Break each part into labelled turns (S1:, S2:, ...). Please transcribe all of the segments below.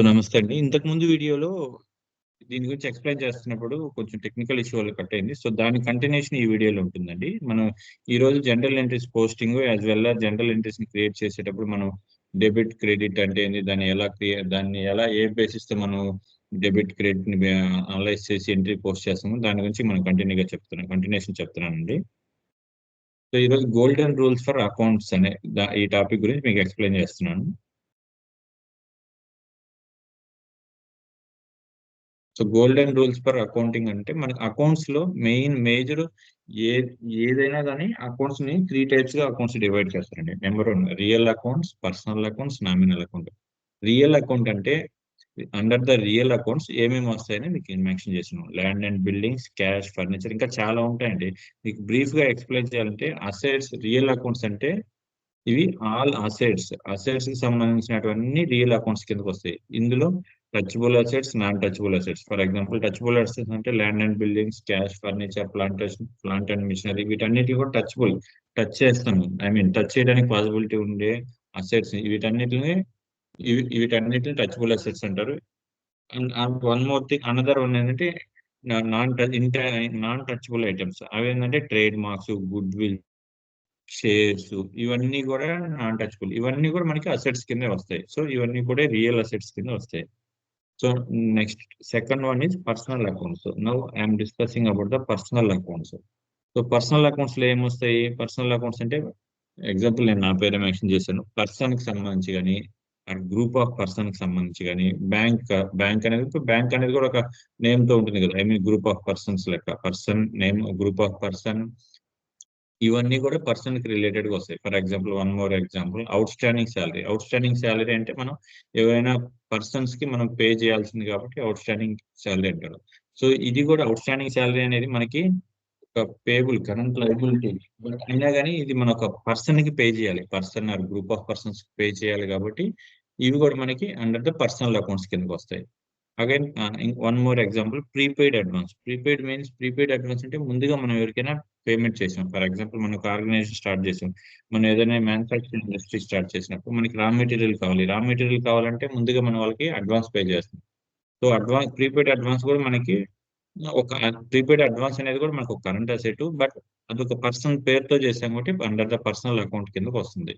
S1: నమస్తే అండి. ఇంతకుముందు వీడియోలో దీని గురించి ఎక్స్‌ప్లెయిన్ చేస్తున్నప్పుడు కొంచెం టెక్నికల్ ఇష్యూ వల్ల కట్ అయింది. దాని కంటిన్యూషన్ ఈ వీడియోలో ఉంటుందండి. మనం ఈరోజు జనరల్ ఎంట్రీస్ పోస్టింగ్ జనరల్ ఎంట్రీస్‌ని క్రియేట్ చేసేటప్పుడు మనం డెబిట్, క్రెడిట్ అంటే ఏంది? దాన్ని ఎలా ఏ బేసిస్‌తో మనం డెబిట్, క్రెడిట్‌ని అనలైజ్ చేసి ఎంట్రీ పోస్ట్ చేస్తామో దాని గురించి మనం కంటిన్యూషన్ చెప్తున్నానండి. ఈరోజు గోల్డెన్ రూల్స్ ఫర్ అకౌంట్స్ అనే ఈ టాపిక్ గురించి మీకు ఎక్స్‌ప్లెయిన్ చేస్తున్నాను. గోల్డెన్ రూల్స్ ఫర్ అకౌంటింగ్ అంటే మనకి అకౌంట్స్ లో మేజర్ ఏ ఏదైనా కానీ అకౌంట్స్ ని 3 టైప్స్ గా అకౌంట్స్ డివైడ్ చేస్తారండి. Number 1 real accounts, personal accounts, nominal account. Real account అంటే అండర్ ద రియల్ అకౌంట్స్ ఏమేమి వస్తాయని మీకు మెన్షన్ చేస్తున్నాం. Land and buildings, cash, furniture ఇంకా చాలా ఉంటాయండి. మీకు బ్రీఫ్ గా ఎక్స్ప్లెయిన్ చేయాలంటే అసెట్స్ రియల్ అకౌంట్స్ అంటే ఇవి ఆల్ అసెట్స్ కి సంబంధించినటువన్నీ రియల్ అకౌంట్స్ కిందకి వస్తాయి. ఇందులో touchable assets, non touchable assets. For example touchable assets అంటే land and buildings, cash, furniture, plant and machinery వీటన్నిటి కూడా టచబుల్. టచ్ చేస్తాము. టచ్ చేయడానికి పాసిబిలిటీ ఉండే అసెట్స్ వీటన్నిటిని టచబుల్ అసెట్స్ అంటారు. And one more thing another one ఏంటంటే non touch non touchable items. అవి ఏంటంటే trade marks, goodwill, shares ఇవన్నీ కూడా నాన్ టచబుల్. ఇవన్నీ కూడా మనకి అసెట్స్ కిందే వస్తాయి. ఇవన్నీ కూడా రియల్ అసెట్స్ కింద వస్తాయి. So next second one is personal accounts. Now I'm discussing about the personal accounts. Personal accounts లో ఏమొస్తాయి? పర్సనల్ అకౌంట్స్ అంటే ఎగ్జాంపుల్ నేను నా పేరు మెన్షన్ చేశాను. పర్సన్ కి సంబంధించి కానీ గ్రూప్ ఆఫ్ పర్సన్ కి సంబంధించి కానీ బ్యాంక్ అనేది కూడా ఒక నేమ్ తో ఉంటుంది కదా. గ్రూప్ ఆఫ్ పర్సన్స్ లెక్క person name, group of person ఇవన్నీ కూడా పర్సన్ కి రిలేటెడ్ గా వస్తాయి. For example one more example out standing salary అంటే మనం ఎవరైనా పర్సన్స్ కి మనం పే చేయాల్సింది కాబట్టి అవుట్ స్టాండింగ్ శాలరీ అంటారు. ఇది కూడా అవుట్ స్టాండింగ్ శాలరీ అనేది మనకి ఒక పేబుల్ కరెంట్ లయబిలిటీ. బట్ అయినా కానీ ఇది మన ఒక పర్సన్ కి పే చేయాలి. Person or group of persons pay చేయాలి కాబట్టి ఇవి కూడా మనకి అండర్ ద పర్సనల్ అకౌంట్స్ కిందకి వస్తాయి. Again one more example prepaid advance. Prepaid advance అంటే ముందుగా మనం ఎవరికైనా పేమెంట్ చేసాం. ఫర్ ఎగ్జాంపుల్ మనం ఒక ఆర్గనైజేషన్ స్టార్ట్ చేసాం. మనం ఏదైనా మ్యానుఫ్యాక్చరింగ్ ఇండస్ట్రీ స్టార్ట్ చేసినప్పుడు మనకి రా మెటీరియల్ కావాలి. రా మెటీరియల్ కావాలంటే ముందుగా మనం వాళ్ళకి అడ్వాన్స్ పే చేస్తాం. ప్రీపెయిడ్ అడ్వాన్స్ కూడా మనకి ఒక ప్రీపెయిడ్ అడ్వాన్స్ అనేది కూడా మనకు ఒక కరెంట్ అసెట్. బట్ అదొక పర్సన్ పేరుతో చేసాం కాబట్టి అండర్ ద పర్సనల్ అకౌంట్ కిందకి వస్తుంది.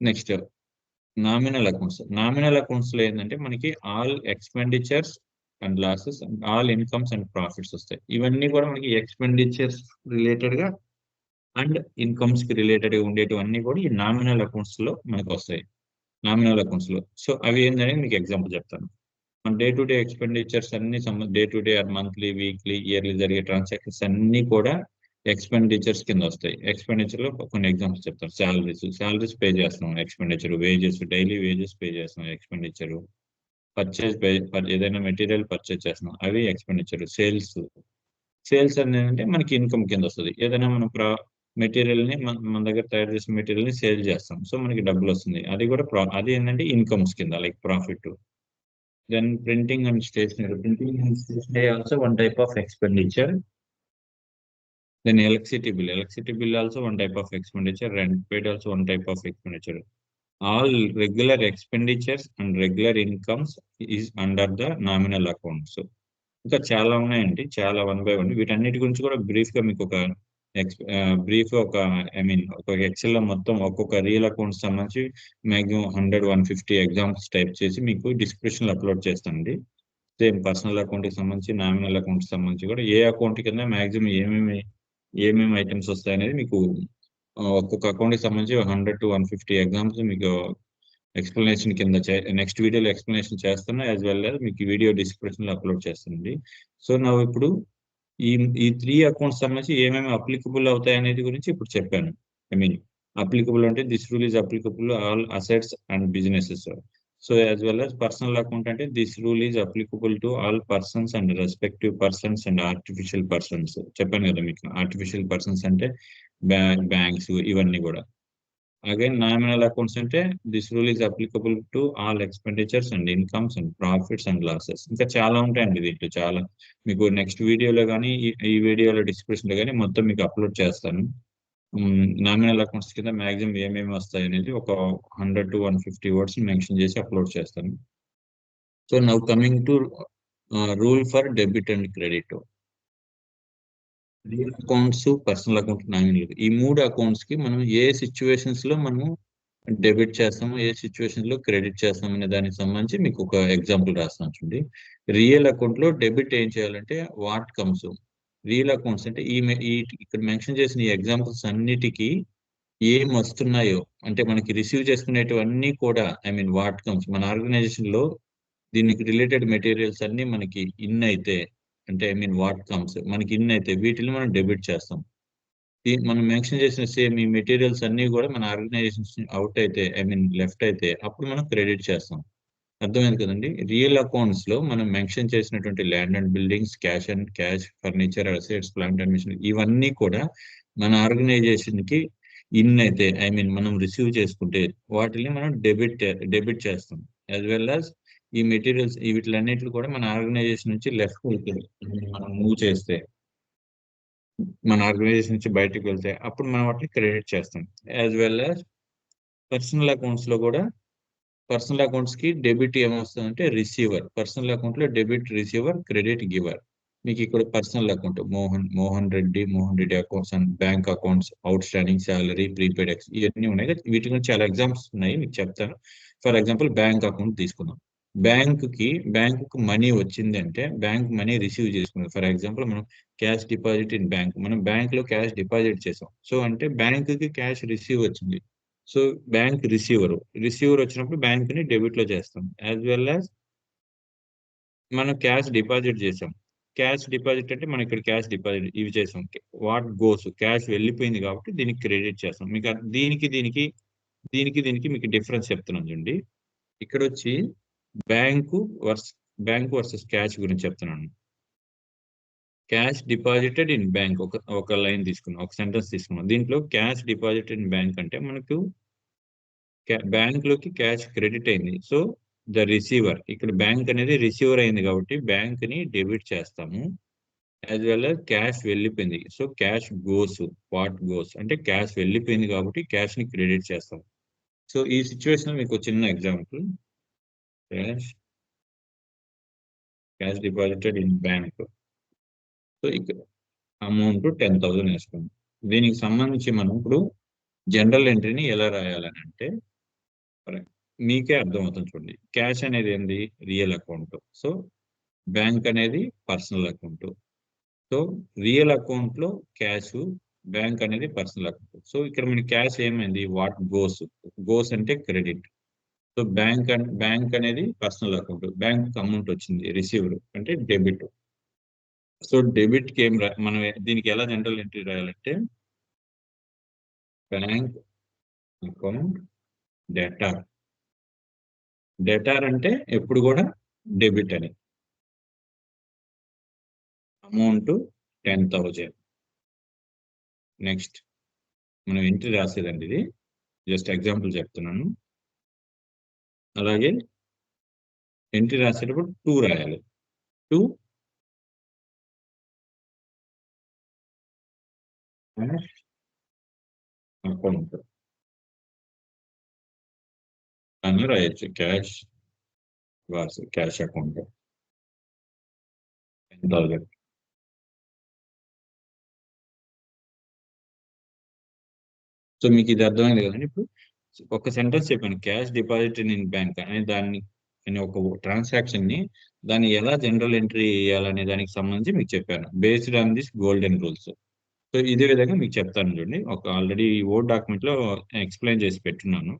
S1: నెక్స్ట్ నామినల్ అకౌంట్స్ లో ఏంటంటే మనకి all expenditures and losses and all incomes and profits వస్తాయి. ఇవన్నీ కూడా మనకి ఎక్స్పెండిచర్స్ రిలేటెడ్ గా అండ్ ఇన్కమ్స్ కి రిలేటెడ్ గా ఉండేటివన్నీ కూడా ఈ నామినల్ అకౌంట్స్ లో మనకు వస్తాయి. నామినల్ అకౌంట్స్ లో అవి ఏంటనేది మీకు ఎగ్జాంపుల్ చెప్తాను. మన డే టు డే ఎక్స్పెండిచర్స్ అన్ని day to day or monthly, weekly, yearly జరిగే ట్రాన్సాక్షన్స్ అన్ని కూడా ఎక్స్పెండిచర్స్ కింద వస్తాయి. ఎక్స్పెండిచర్ లో కొన్ని ఎగ్జాంపుల్స్ చెప్తాను. శాలరీస్ పే చేస్తున్నాం ఎక్స్పెండిచర్. డైలీ వేజెస్ పే చేస్తున్నాం ఎక్స్పెండిచర్. ఏదైనా మెటీరియల్ పర్చేజ్ చేస్తున్నాం అవి ఎక్స్పెండిచర్. సేల్స్ అనేది మనకి ఇన్కమ్ కింద వస్తుంది. ఏదైనా మనం మెటీరియల్ ని మన దగ్గర తయారు చేసిన మెటీరియల్ ని సేల్ చేస్తాం. మనకి డబ్బులు వస్తుంది. అది ఏంటంటే ఇన్కమ్స్ కింద like profit. Then printing and stationery. Printing and stationery also one type of expenditure. Then electricity bill. Electricity bill also one type of expenditure. Rent paid also one type of expenditure. All regular expenditures and regular incomes is under the nominal account. ఇంకా చాలా ఉన్నాయండి. చాలా one by one. వీటన్నిటి గురించి కూడా brief గా మీకు ఒక ఒక ఎక్సెల్ లో మొత్తం ఒక్కొక్క రియల్ అకౌంట్ సంబంధించి మాక్సిమం 100-150 ఎగ్జాంపుల్స్ టైప్ చేసి మీకు డిస్క్రిప్షన్ లో అప్లోడ్ చేస్తానండి. సేమ్ పర్సనల్ అకౌంట్ కి సంబంధించి, నామినల్ అకౌంట్ సంబంధించి కూడా ఏ అకౌంట్ కింద మాక్సిమం ఏమేమి ఐటమ్స్ వస్తాయి అనేది మీకు ఒక్కొక్క అకౌంట్ కి సంబంధించి 100-150 ఎగ్జాంపుల్స్ మీకు ఎక్స్ప్లెనేషన్ కింద నెక్స్ట్ వీడియోలో ఎక్స్ప్లెనేషన్ చేస్తున్నా. యాజ్ వెల్ యాజ్ మీకు వీడియో డిస్క్రిప్షన్ లో అప్లోడ్ చేస్తుంది. నా ఇప్పుడు ఈ ఈ 3 అకౌంట్స్ సంబంధించి ఏమేమి అప్లికబుల్ అవుతాయి అనేది గురించి ఇప్పుడు చెప్పాను. అప్లికబుల్ అంటే this rule is applicable all assets and businesses. As well as personal account అంటే this rule is applicable to all persons and respective persons and artificial persons. చెప్పాను కదా మీకు. ఆర్టిఫిషియల్ పర్సన్స్ అంటే బ్యాంక్స్ ఇవన్నీ కూడా. అగైన్ నామినల్ అకౌంట్స్ అంటే this rule is applicable to all expenditures and incomes and profits and losses. ఇంకా చాలా ఉంటాయండి దీంట్లో. చాలా మీకు నెక్స్ట్ వీడియోలో కానీ ఈ వీడియోలో డిస్క్రిప్షన్ లో కానీ మొత్తం మీకు అప్లోడ్ చేస్తాను. నామినల్ అకౌంట్స్ కింద మాక్సిమం ఏమేమి వస్తాయి అనేది ఒక 100-150 వర్డ్స్ మెన్షన్ చేసి అప్లోడ్ చేస్తాను. So now coming to rule for debit and credit. Real accounts, personal account, nominal, ఈ మూడు అకౌంట్స్ కి మనం ఏ సిచ్యువేషన్స్ లో మనము డెబిట్ చేస్తాము, ఏ సిచ్యువేషన్ లో క్రెడిట్ చేస్తాము అనే దానికి సంబంధించి మీకు ఒక ఎగ్జాంపుల్ రాస్తాను చూడండి. రియల్ అకౌంట్ లో డెబిట్ ఏం చేయాలంటే వాట్ కమ్స్. రియల్ అకౌంట్స్ అంటే ఇక్కడ మెన్షన్ చేసిన ఈ ఎగ్జాంపుల్స్ అన్నిటికీ ఏం వస్తున్నాయో, అంటే మనకి రిసీవ్ చేసుకునేటివన్నీ కూడా, ఐ మీన్ వాట్ కమ్స్, మన ఆర్గనైజేషన్ లో దీనికి రిలేటెడ్ మెటీరియల్స్ అన్ని మనకి ఇన్ అయితే, అంటే ఐ మీన్ వాట్ కమ్స్ మనకి ఇన్ అయితే వీటిని మనం డెబిట్ చేస్తాం. మనం మెన్షన్ చేసిన సేమ్ ఈ మెటీరియల్స్ అన్ని కూడా మన ఆర్గనైజేషన్ అవుట్ అయితే, ఐ మీన్ లెఫ్ట్ అయితే, అప్పుడు మనం క్రెడిట్ చేస్తాం. అర్థమైంది కదండి. రియల్ అకౌంట్స్ లో మనం మెన్షన్ చేసినటువంటి land and buildings, cash, furniture, assets, plant and machine, ఇవన్నీ కూడా మన ఆర్గనైజేషన్ కి ఇన్ అయితే, ఐ మీన్ మనం రిసీవ్ చేసుకుంటే వాటిని మనం డెబిట్ చేస్తాం. యాజ్ వెల్ యాజ్ ఈ మెటీరియల్స్ వీటిలన్నిటి కూడా మన ఆర్గనైజేషన్ నుంచి లెఫ్ట్ అయితే, మనం మూవ్ చేస్తే, మన ఆర్గనైజేషన్ నుంచి బయటకు వెళ్తే అప్పుడు మనం వాటిని క్రెడిట్ చేస్తాం. As well as personal accounts లో కూడా, పర్సనల్ అకౌంట్స్ కి డెబిట్ ఏమొస్తుందంటే రిసీవర్. పర్సనల్ అకౌంట్ లో డెబిట్ రిసీవర్, క్రెడిట్ గివర్. మీకు ఇక్కడ personal account Mohan Reddy accounts and bank accounts, out standing salary, prepaid ఇవన్నీ ఉన్నాయి కదా. వీటి గురించి చాలా ఎగ్జామ్స్ ఉన్నాయి, మీకు చెప్తాను. ఫర్ ఎగ్జాంపుల్ బ్యాంక్ అకౌంట్ తీసుకుందాం. బ్యాంకు మనీ వచ్చింది అంటే బ్యాంక్ మనీ రిసీవ్ చేసుకున్నాం. ఫర్ ఎగ్జాంపుల్ మనం క్యాష్ డిపాజిట్ ఇన్ బ్యాంక్, మనం బ్యాంక్ లో క్యాష్ డిపాజిట్ చేసాం. సో అంటే బ్యాంక్ కి క్యాష్ రిసీవ్ వచ్చింది. సో బ్యాంక్ రిసీవర్ వచ్చినప్పుడు బ్యాంక్ ని డెబిట్ లో చేస్తాం. యాజ్ వెల్ యాజ్ మనం క్యాష్ డిపాజిట్ చేసాం. క్యాష్ డిపాజిట్ అంటే మనం ఇక్కడ క్యాష్ డిపాజిట్ ఇవి చేసాం. వాట్ గోస్, క్యాష్ వెళ్ళిపోయింది కాబట్టి దీనికి క్రెడిట్ చేస్తాం. మీకు దీనికి మీకు డిఫరెన్స్ చెప్తున్నాను చూడండి. ఇక్కడ వచ్చి bank versus bank versus cash గురించి చెప్తున్నాను. క్యాష్ డిపాజిటెడ్ ఇన్ బ్యాంక్, ఒక లైన్ తీసుకున్నాం, ఒక సెంటెన్స్ తీసుకున్నాం. దీంట్లో క్యాష్ డిపాజిటెడ్ ఇన్ బ్యాంక్ అంటే మనకు బ్యాంక్ లోకి క్యాష్ క్రెడిట్ అయింది. సో ద రిసీవర్, ఇక్కడ బ్యాంక్ అనేది రిసీవర్ అయింది కాబట్టి బ్యాంక్ ని డెబిట్ చేస్తాము. యాజ్ వెల్ as క్యాష్ వెళ్ళిపోయింది, so cash goes. What goes అంటే క్యాష్ వెళ్ళిపోయింది కాబట్టి క్యాష్ ని క్రెడిట్ చేస్తాం. సో ఈ సిచ్యువేషన్ మీకు చిన్న example. Cash cash deposited in bank. So ఇక్కడ అమౌంట్ 10,000 వేసుకుందాం. దీనికి సంబంధించి మనం ఇప్పుడు జనరల్ ఎంట్రీని ఎలా రాయాలని అంటే, మీకే అర్థమవుతుంది చూడండి. క్యాష్ అనేది ఏంది, రియల్ అకౌంట్. సో బ్యాంక్ అనేది personal account. So real account లో క్యాష్, బ్యాంక్ అనేది పర్సనల్ అకౌంట్. సో ఇక్కడ మన క్యాష్ ఏమైంది, వాట్ గోస్ అంటే క్రెడిట్. సో బ్యాంక్ అనేది పర్సనల్ అకౌంట్, బ్యాంక్ అమౌంట్ వచ్చింది, రిసీవ్డ్ అంటే డెబిట్. సో డెబిట్ కి మనం దీనికి ఎలా జనరల్ ఎంట్రీ రాయాలంటే, బ్యాంక్ అకౌంట్ డెటార్ అంటే ఎప్పుడు కూడా డెబిట్ అని. అమౌంట్ 10,000. నెక్స్ట్ మనం ఎంట్రీ రాసేదండి, ఇది జస్ట్ ఎగ్జాంపుల్ చెప్తున్నాను. అలాగే ఎంట్రీ రాసేటప్పుడు 2 రాయాలి. 2 అకౌంట్ అని రాయొచ్చు. Cash account 10,000. సో మీకు ఇది అర్థమైంది కదండి. ఇప్పుడు ఒక సెంటెన్స్ చెప్పాను, క్యాష్ డిపాజిట్ ఇన్ బ్యాంక్ అనే దాన్ని, ఒక ట్రాన్సాక్షన్ ని దాన్ని ఎలా జనరల్ ఎంట్రీ చేయాలనే దానికి సంబంధించి మీకు చెప్పాను, based on this golden rules. So ఇదే విధంగా మీకు చెప్తాను చూడండి. ఒక ఆల్రెడీ వర్డ్ డాక్యుమెంట్ లో ఎక్స్ప్లెయిన్ చేసి పెట్టున్నాను.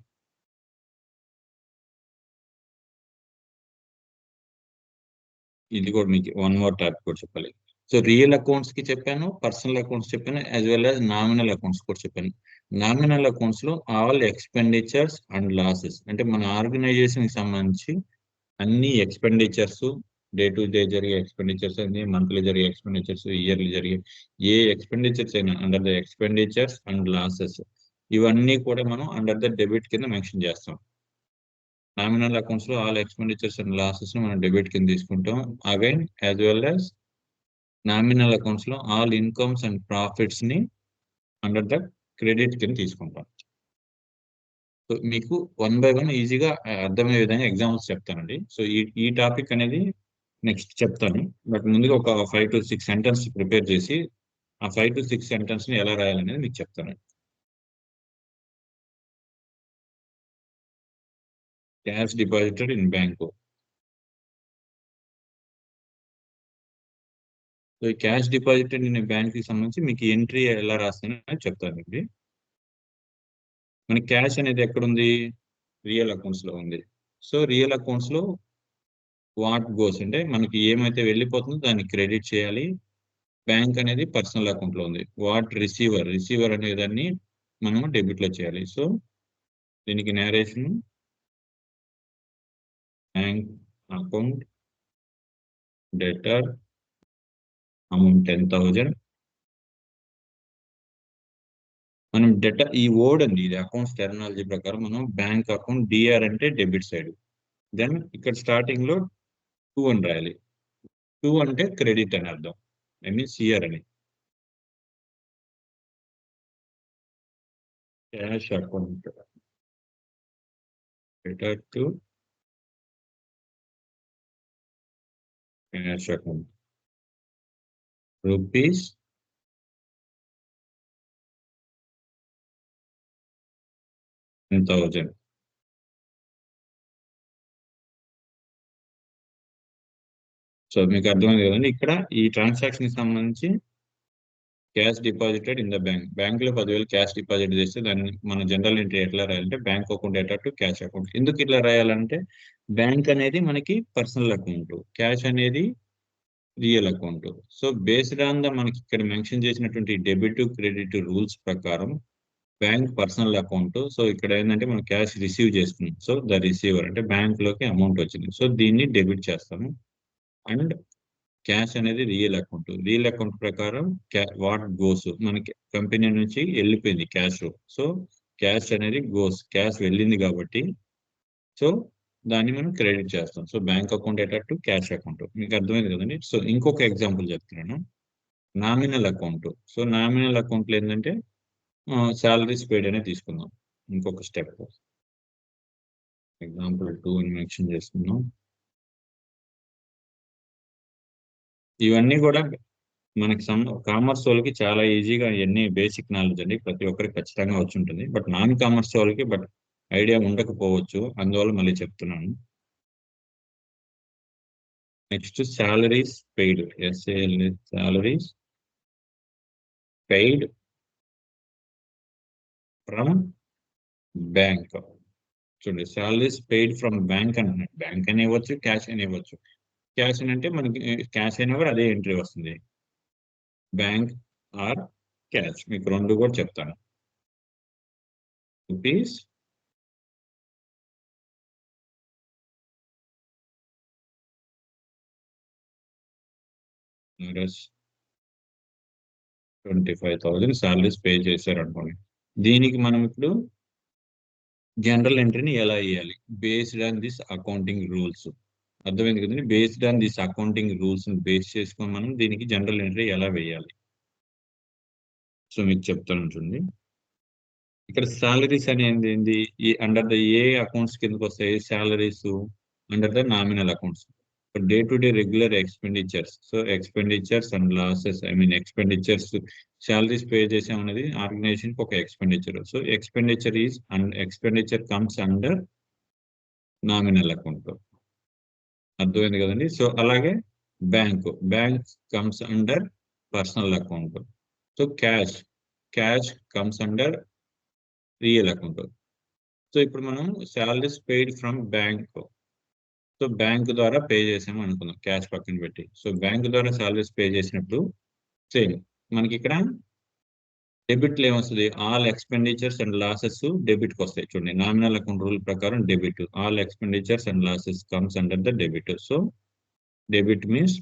S1: ఇది కూడా మీకు వన్ మోర్ టాపిక్ కూడా చెప్పాలి. సో రియల్ అకౌంట్స్ కి చెప్పాను, పర్సనల్ అకౌంట్స్ చెప్పాను, as well as nominal accounts కూడా చెప్పాను. నామినల్ అకౌంట్స్ లో ఆల్ ఎక్స్పెండిచర్స్ అండ్ లాసెస్, అంటే మన ఆర్గనైజేషన్ కి సంబంధించి అన్ని ఎక్స్పెండిచర్స్, డే టు డే జరిగే ఎక్స్పెండిచర్స్ అన్ని, మంత్లీ జరిగే ఎక్స్పెండిచర్స్, ఇయర్లీ జరిగే ఏ ఎక్స్పెండిచర్స్ అయినా under the expenditures and losses, ఇవన్నీ కూడా మనం అండర్ ద డెబిట్ కింద మెన్షన్ చేస్తాం. నామినల్ అకౌంట్స్ లో ఆల్ ఎక్స్పెండిచర్స్ అండ్ లాసెస్ ని మనం డెబిట్ కింద తీసుకుంటాం. Again as well as nominal accounts లో ఆల్ ఇన్కమ్స్ అండ్ ప్రాఫిట్స్ ని అండర్ ద క్రెడిట్ కింద తీసుకుంటాం. సో మీకు వన్ బై వన్ ఈజీగా అర్థమయ్యే విధంగా ఎగ్జాంపుల్స్ చెప్తానండి. సో ఈ ఈ టాపిక్ అనేది నెక్స్ట్ చెప్తాను. బట్ ముందుగా ఒక 5 to 6 సెంటెన్స్ ప్రిపేర్ చేసి ఆ 5 to 6 సెంటెన్స్ ని ఎలా రాయాలనేది మీకు చెప్తాను. Cash deposited in bank. So ఈ క్యాష్ డిపాజిటెడ్ ఇన్ బ్యాంక్ కి సంబంధించి మీకు ఎంట్రీ ఎలా రాస్తానో చెప్తానండి. మన క్యాష్ అనేది ఎక్కడుంది? రియల్ అకౌంట్స్ లో ఉంది. సో రియల్ అకౌంట్స్ లో వాట్ గోస్ అంటే మనకి ఏమైతే వెళ్ళిపోతుందో దాన్ని క్రెడిట్ చేయాలి. బ్యాంక్ అనేది పర్సనల్ అకౌంట్ లో ఉంది. వాట్ రిసీవర్ అనే దాన్ని మనము డెబిట్ లో చేయాలి. సో దీనికి నేరేషన్ బ్యాంక్ అకౌంట్ డెటర్ అమౌంట్ 10,000. మనం డెటర్ ఈ వర్డ్ అండి, ఇది అకౌంట్స్ టెర్మినాలజీ ప్రకారం మనం బ్యాంక్ అకౌంట్ డిఆర్ అంటే డెబిట్ సైడ్. దెన్ ఇక్కడ స్టార్టింగ్ లో 2 అని రాయాలి. 2 అంటే క్రెడిట్ అని అర్థం. ఐ మీన్ సిఆర్ అని. Cash account డెటర్ to cash account rupees 10,000. So మీకు అర్థమైంది కదండి. ఇక్కడ ఈ ట్రాన్సాక్షన్ కి సంబంధించి cash deposited in the bank. Bank లో 10,000 క్యాష్ డిపాజిట్ చేస్తే దాన్ని మన జనరల్ ఎంట్రీ ఎట్లా రాయాలంటే bank account data to cash account. ఎందుకు ఇట్లా రాయాలంటే బ్యాంక్ అనేది మనకి పర్సనల్ అకౌంట్, క్యాష్ అనేది real account. So based on the మనకి ఇక్కడ మెన్షన్ చేసినటువంటి డెబిట్ క్రెడిట్ రూల్స్ ప్రకారం బ్యాంక్ పర్సనల్ అకౌంట్. సో ఇక్కడ ఏంటంటే మనం క్యాష్ రిసీవ్ చేసుకున్నాం. సో ద రిసీవర్ అంటే బ్యాంక్ లోకి అమౌంట్ వచ్చింది. సో దీన్ని డెబిట్ చేస్తాము. అండ్ క్యాష్ అనేది రియల్ అకౌంట్. రియల్ అకౌంట్ ప్రకారం వాట్ గోస్ మనకి కంపెనీ నుంచి వెళ్ళిపోయింది క్యాష్. సో క్యాష్ అనేది గోస్, క్యాష్ వెళ్ళింది కాబట్టి సో దాన్ని మనం క్రెడిట్ చేస్తాం. సో బ్యాంక్ అకౌంట్ అటు క్యాష్ అకౌంట్. మీకు అర్థమైంది కదండి. సో ఇంకొక ఎగ్జాంపుల్ చెప్తున్నాను. Nominal account. So nominal account లో ఏంటంటే శాలరీస్ పేడ్ అనేది తీసుకుందాం. ఇంకొక స్టెప్ ఎగ్జాంపుల్ 2 అని మెన్షన్ చేస్తున్నాం. ఇవన్నీ కూడా మనకి కామర్స్ వాళ్ళకి చాలా ఈజీగా ఎన్ని బేసిక్ నాలెడ్జ్ అండి, ప్రతి ఒక్కరికి ఖచ్చితంగా వచ్చి ఉంటుంది. బట్ నాన్ కామర్స్ వాళ్ళకి ఐడియా ఉండకపోవచ్చు, అందువల్ల మళ్ళీ చెప్తున్నాను. Next salaries paid. Salaries paid from bank. చూడండి, సాలరీస్ పెయిడ్ ఫ్రమ్ బ్యాంక్ అంటున్నాడు. బ్యాంక్ అని ఇవ్వచ్చు, క్యాష్ అని ఇవ్వచ్చు. క్యాష్ అని అంటే మనకి క్యాష్ అయినా కూడా అదే ఎంట్రీ వస్తుంది. బ్యాంక్ ఆర్ క్యాష్ మీకు రెండు కూడా చెప్తాను. రూపీస్ 25,000 సాలరీస్ పే చేశారు అనుకోండి. దీనికి మనం ఇప్పుడు జనరల్ ఎంట్రీని ఎలా వేయాలి? Based on this accounting rules. అర్థమైంది కదండి. Based on this accounting rules base చేసుకొని మనం దీనికి జనరల్ ఎంట్రీ ఎలా వేయాలి? సో మీకు చెప్తాను చూడండి. ఇక్కడ సాలరీస్ అనేది ఏంది? ఈ అండర్ ద ఏ అకౌంట్స్ కిందకి వస్తాయి salaries? Under the nominal accounts. Day to day regular expenditures. So expenditures and losses, I mean expenditures, salaries pay చేసాం అనేది ఆర్గనైజేషన్ ఒక expenditure. So expenditure comes under nominal account. అర్థమైంది కదండి. So అలాగే bank comes under personal account. So cash comes under real account. So ఇప్పుడు మనం salaries paid from bank. So bank ద్వారా pay చేసాము అనుకుందాం, క్యాష్ పక్కన పెట్టి. సో బ్యాంక్ ద్వారా సాలరీస్ పే చేసినప్పుడు సేమ్ మనకి ఇక్కడ డెబిట్ లో ఏమొస్తుంది? All expenditures and losses debit కి వస్తాయి. చూడండి, నామినల్ అకౌంట్ రూల్ ప్రకారం debit, all expenditures and losses comes under the debit. So debit means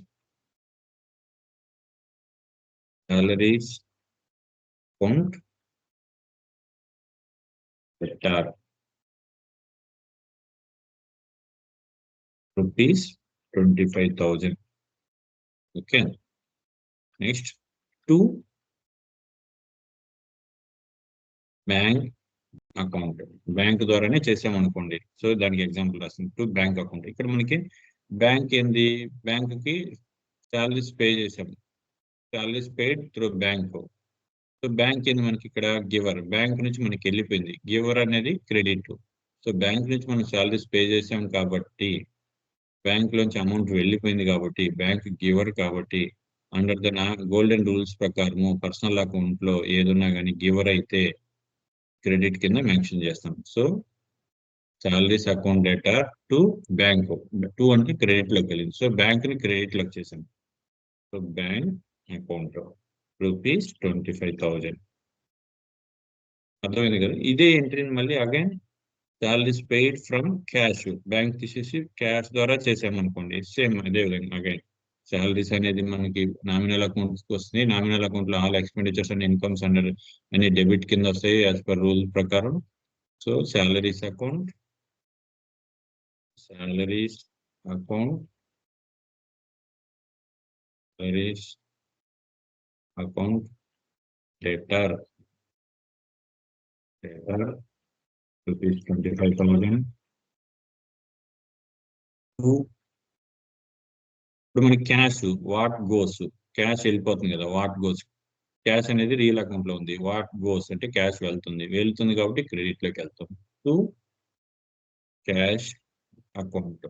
S1: salaries account debtor rupees 25,000. Okay. Next to bank account bank ద్వారానే చేసామనుకోండి. So దానికి example రాసింది to bank account. ఇక్కడ మనకి బ్యాంక్ ఏంది, bank కి salaries pay చేసాము, salaries పేడ్ through bank. So bank ఏంది మనకి ఇక్కడ గివర్, బ్యాంక్ నుంచి మనకి వెళ్ళిపోయింది, గివర్ అనేది క్రెడిట్. సో బ్యాంక్ నుంచి మనం శాలరీస్ పే చేసాం కాబట్టి, బ్యాంక్ లోంచి అమౌంట్ వెళ్ళిపోయింది కాబట్టి బ్యాంక్ గివర్ కాబట్టి, అండర్ ద గోల్డెన్ రూల్స్ ప్రకారము పర్సనల్ అకౌంట్ లో ఏదున్నా కానీ గివర్ అయితే క్రెడిట్ కింద మెన్షన్ చేస్తాం. So salaries account data to bank, two అంటే క్రెడిట్ లోకి వెళ్ళింది. సో బ్యాంక్ ని క్రెడిట్ లోకి చేసాం. So bank account ₹25,000. అర్థమైంది కదా. ఇదే ఎంట్రీని మళ్ళీ again salaries paid from cash, bank తీసేసి క్యాష్ ద్వారా చేసామనుకోండి, సేమ్ అదే విధంగా అగైన్ సాలరీస్ అనేది మనకి నామినల్ అకౌంట్ వస్తుంది. నామినల్ అకౌంట్ లో all expenditures and incomes under అనే డెబిట్ కింద వస్తాయి యాజ్ పర్ రూల్ ప్రకారం. So salaries account, salaries account, salaries account debtor, debtor ₹25,000. ఇప్పుడు మనకి క్యాష్ వాట్ గోస్, క్యాష్ వెళ్ళిపోతుంది కదా, వాట్ గోస్, క్యాష్ అనేది రియల్ అకౌంట్ లో ఉంది, వాట్ గోస్ అంటే క్యాష్ వెళ్తుంది, వెళ్తుంది కాబట్టి క్రెడిట్ లోకి వెళ్తుంది. To cash account,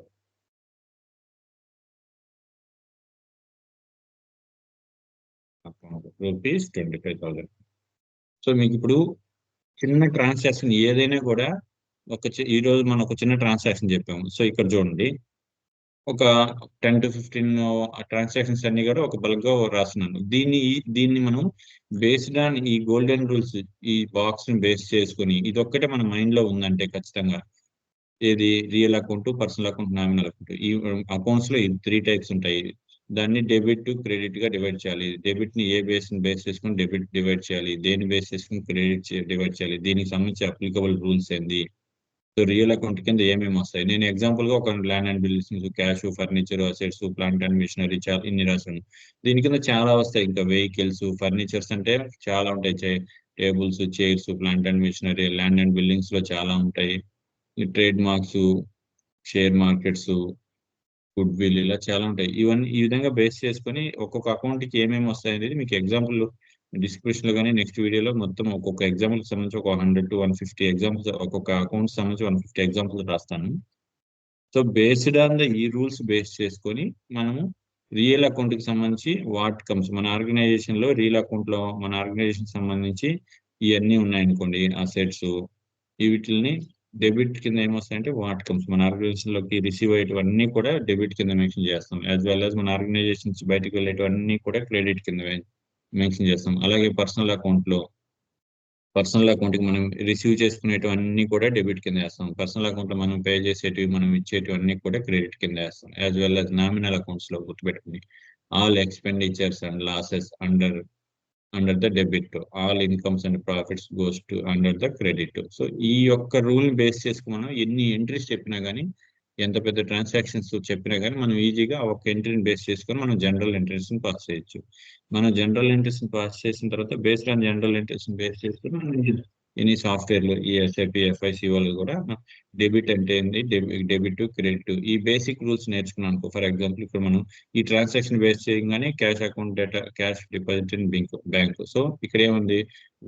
S1: account ₹25,000. So మీకు ఇప్పుడు చిన్న ట్రాన్సాక్షన్ ఏదైనా కూడా ఈ రోజు మనం ఒక చిన్న ట్రాన్సాక్షన్ చెప్పాము. సో ఇక్కడ చూడండి, ఒక 10 to 15 ట్రాన్సాక్షన్స్ అన్ని కూడా ఒక బల్క్ గా రాస్తున్నాను. దీన్ని మనం బేస్డ్ ఆన్ ఈ గోల్డెన్ రూల్స్, ఈ బాక్స్ ని బేస్ చేసుకుని ఇదొక్కటే మన మైండ్ లో ఉందంటే ఖచ్చితంగా, ఏది real account, personal account, nominal account, ఈ అకౌంట్స్ లో ఈ 3 టైప్స్ ఉంటాయి. దాన్ని డెబిట్ టు క్రెడిట్ గా డివైడ్ చేయాలి. డెబిట్ ని ఏ బేస్ బేస్ చేసుకుని డెబిట్ డివైడ్ చేయాలి, దేని బేస్ చేసుకుని క్రెడిట్ డివైడ్ చేయాలి, దీనికి సంబంధించి అప్లికబుల్ రూల్స్ ఏంది, సో రియల్ అకౌంట్ కింద ఏమేమి వస్తాయి. నేను ఎగ్జాంపుల్ గా ఒక land and buildings, cash, furniture, assets, plant and machinery చాలా ఇన్ని రాశాను. దీని కింద చాలా వస్తాయి. ఇంకా వెహికల్స్, ఫర్నిచర్స్ అంటే చాలా ఉంటాయి, tables, chairs, plant and machinery, land and buildings లో చాలా ఉంటాయి. Trade marks, share markets, goodwill, ఇలా చాలా ఉంటాయి. ఇవన్నీ ఈ విధంగా బేస్ చేసుకొని ఒక్కొక్క అకౌంట్ కి ఏమేమి వస్తాయి అనేది మీకు ఎగ్జాంపుల్ డిస్క్రిప్షన్ లో కానీ నెక్స్ట్ వీడియోలో మొత్తం ఒక్కొక్క ఎగ్జాంపుల్ సంబంధించి ఒక 100 to 150 ఎగ్జాంపుల్స్, ఒక్కొక్క అకౌంట్ సంబంధించి 150 ఎగ్జాంపుల్స్ రాస్తాను. సో బేస్డ్ ఆన్ ద ఈ రూల్స్ బేస్ చేసుకొని మనము రియల్ అకౌంట్ కి సంబంధించి వాట్ కమ్స్, మన ఆర్గనైజేషన్ లో రియల్ అకౌంట్ లో మన ఆర్గనైజేషన్ సంబంధించి ఇవన్నీ ఉన్నాయనుకోండి అసెట్స్, వీటిని డెబిట్ కింద ఏమొస్తాయంటే వాట్ కమ్స్, మన ఆర్గనైజేషన్ లోకి రిసీవ్ అయ్యేటివన్నీ కూడా డెబిట్ కింద మెన్షన్ చేస్తాం. యాజ్ వెల్ యాజ్ మన ఆర్గనైజేషన్స్ బయటకు వెళ్ళేటివన్నీ కూడా క్రెడిట్ కింద మెన్షన్ చేస్తాం. అలాగే పర్సనల్ అకౌంట్ కి మనం రిసీవ్ చేసుకునేటివన్నీ కూడా డెబిట్ కింద వేస్తాం. పర్సనల్ అకౌంట్ లో మనం పే చేసేటివి, మనం ఇచ్చేటివన్నీ కూడా క్రెడిట్ కింద వేస్తాం. As well as nominal accounts లో గుర్తుపెట్టుకుని all expenditures and losses under the debit, all incomes and profits goes to under the credit. So ఈ యొక్క రూల్ బేస్ చేసుకుని మనం ఎన్ని ఎంట్రీస్ చెప్పినా కానీ, ఎంత పెద్ద ట్రాన్సాక్షన్స్ చెప్పినా కానీ మనం ఈజీగా ఆ ఒక్క ఎంట్రీని బేస్ చేసుకొని మనం జనరల్ ఎంట్రీస్ ని పాస్ చేయొచ్చు. మనం జనరల్ ఎంట్రీస్ ని పాస్ చేసిన తర్వాత బేస్డ్ ఆన్ జనరల్ ఎంట్రీస్ ని బేస్ చేసుకుని మనం ఎన్ని సాఫ్ట్వేర్లు, ఈ ఎస్ఐపి, ఎఫ్ఐసి వాళ్ళు కూడా డెబిట్ అంటే ఏంది, డెబిట్ టు క్రెడిట్, ఈ బేసిక్ రూల్స్ నేర్చుకున్నాం అనుకో. ఫర్ ఎగ్జాంపుల్ ఇక్కడ మనం ఈ ట్రాన్సాక్షన్ బేస్ చేయగానే cash account data, cash deposit in bank. So ఇక్కడ ఏముంది,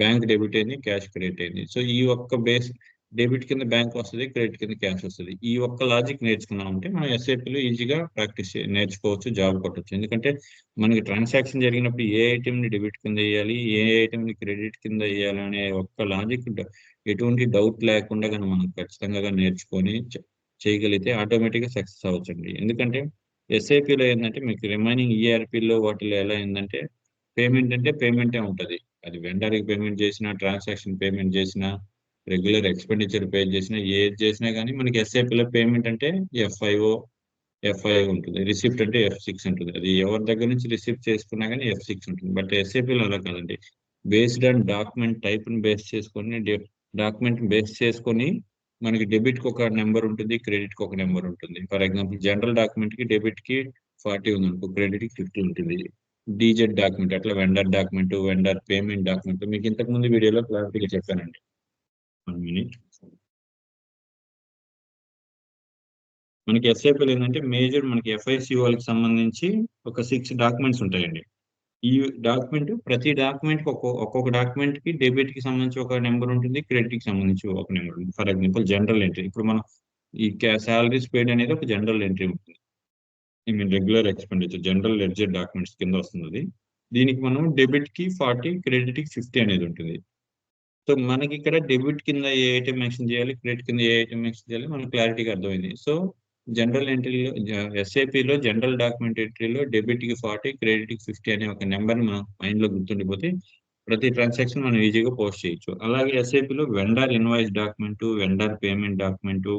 S1: బ్యాంక్ డెబిట్ అయింది, క్యాష్ క్రెడిట్ అయింది. సో ఈ ఒక్క బేస్, డెబిట్ కింద బ్యాంక్ వస్తుంది, క్రెడిట్ కింద క్యాష్ వస్తుంది. ఈ ఒక్క లాజిక్ నేర్చుకున్నాం అంటే మనం ఎస్ఐపిలో ఈజీగా నేర్చుకోవచ్చు, జాబ్ కొట్టవచ్చు. ఎందుకంటే మనకి ట్రాన్సాక్షన్ జరిగినప్పుడు ఏ ఐటమ్ ని డెబిట్ కింద వేయాలి, ఏ ఐటమ్ ని క్రెడిట్ కింద వేయాలి అనే ఒక్క లాజిక్ ఎటువంటి డౌట్ లేకుండా కానీ మనం ఖచ్చితంగా నేర్చుకొని చేయగలిగితే ఆటోమేటిక్గా సక్సెస్ అవ్వచ్చండి. ఎందుకంటే ఎస్ఐపిలో ఏంటంటే మీకు రిమైనింగ్ ఈఆర్పిలో వాటిలో ఎలా ఏంటంటే పేమెంట్ అంటే పేమెంటే ఉంటుంది. అది వెండర్కి పేమెంట్ చేసినా, ట్రాన్సాక్షన్ పేమెంట్ చేసినా, రెగ్యులర్ ఎక్స్పెండిచర్ పే చేసినా, ఏది చేసినా కానీ మనకి ఎస్ఐపిలో పేమెంట్ అంటే ఎఫ్ఐ ఉంటుంది, రిసిప్ట్ అంటే F6 ఉంటుంది. అది ఎవరి దగ్గర నుంచి రిసిప్ట్ చేసుకున్నా కానీ F6 ఉంటుంది. బట్ ఎస్ఐపిలో అలా కాదండి. బేస్డ్ ఆన్ డాక్యుమెంట్ టైప్ ని బేస్ చేసుకొని, డాక్యుమెంట్ బేస్ చేసుకొని మనకి డెబిట్ కి ఒక నెంబర్ ఉంటుంది, క్రెడిట్ కి ఒక నెంబర్ ఉంటుంది. ఫర్ ఎగ్జాంపుల్ జనరల్ డాక్యుమెంట్ కి డెబిట్ కి 40 ఉంది అనుకో, క్రెడిట్ కి 50 ఉంటుంది. డీజెడ్ డాక్యుమెంట్ అట్లా vendor document, vendor payment document మీకు ఇంతకు ముందు వీడియోలో క్లారిటీగా చెప్పానండి. 1 మినిట్. మనకి ఎస్ఐపిలో ఏంటంటే మేజర్ మనకి ఎఫ్ఐసి వాళ్ళకి సంబంధించి ఒక 6 డాక్యుమెంట్స్ ఉంటాయండి. ఈ ప్రతి డాక్యుమెంట్ ఒక్కొక్క డాక్యుమెంట్ కి డెబిట్ కి సంబంధించి ఒక నెంబర్ ఉంటుంది, క్రెడిట్ కి సంబంధించి ఒక నెంబర్ ఉంటుంది. ఫర్ ఎగ్జాంపుల్ జనరల్ ఎంట్రీ, ఇప్పుడు మనం ఈ సాలరీస్ పేడ్ అనేది ఒక జనరల్ ఎంట్రీ ఉంటుంది. I mean regular expenditure general ledger documents కింద వస్తుంది. దీనికి మనం డెబిట్ కి 40, క్రెడిట్ కి 50 అనేది ఉంటుంది. సో మనకి ఇక్కడ డెబిట్ కింద ఏ ఐటమ్ మెన్షన్ చేయాలి, క్రెడిట్ కింద ఏ ఐటమ్ మెన్షన్ చేయాలి మనకు క్లారిటీగా అర్థమైంది. సో జనరల్ ఎంట్రీలో ఎస్ఐపిలో జనరల్ డాక్యుమెంట్ ఎంట్రీలో డెబిట్ కి 40, క్రెడిట్ కి 50 అనే ఒక నెంబర్ మన మైండ్ లో గుర్తుండిపోతే ప్రతి ట్రాన్సాక్షన్ మనం ఈజీగా పోస్ట్ చేయొచ్చు. అలాగే ఎస్ఐపిలో vendor invoice document, vendor payment document,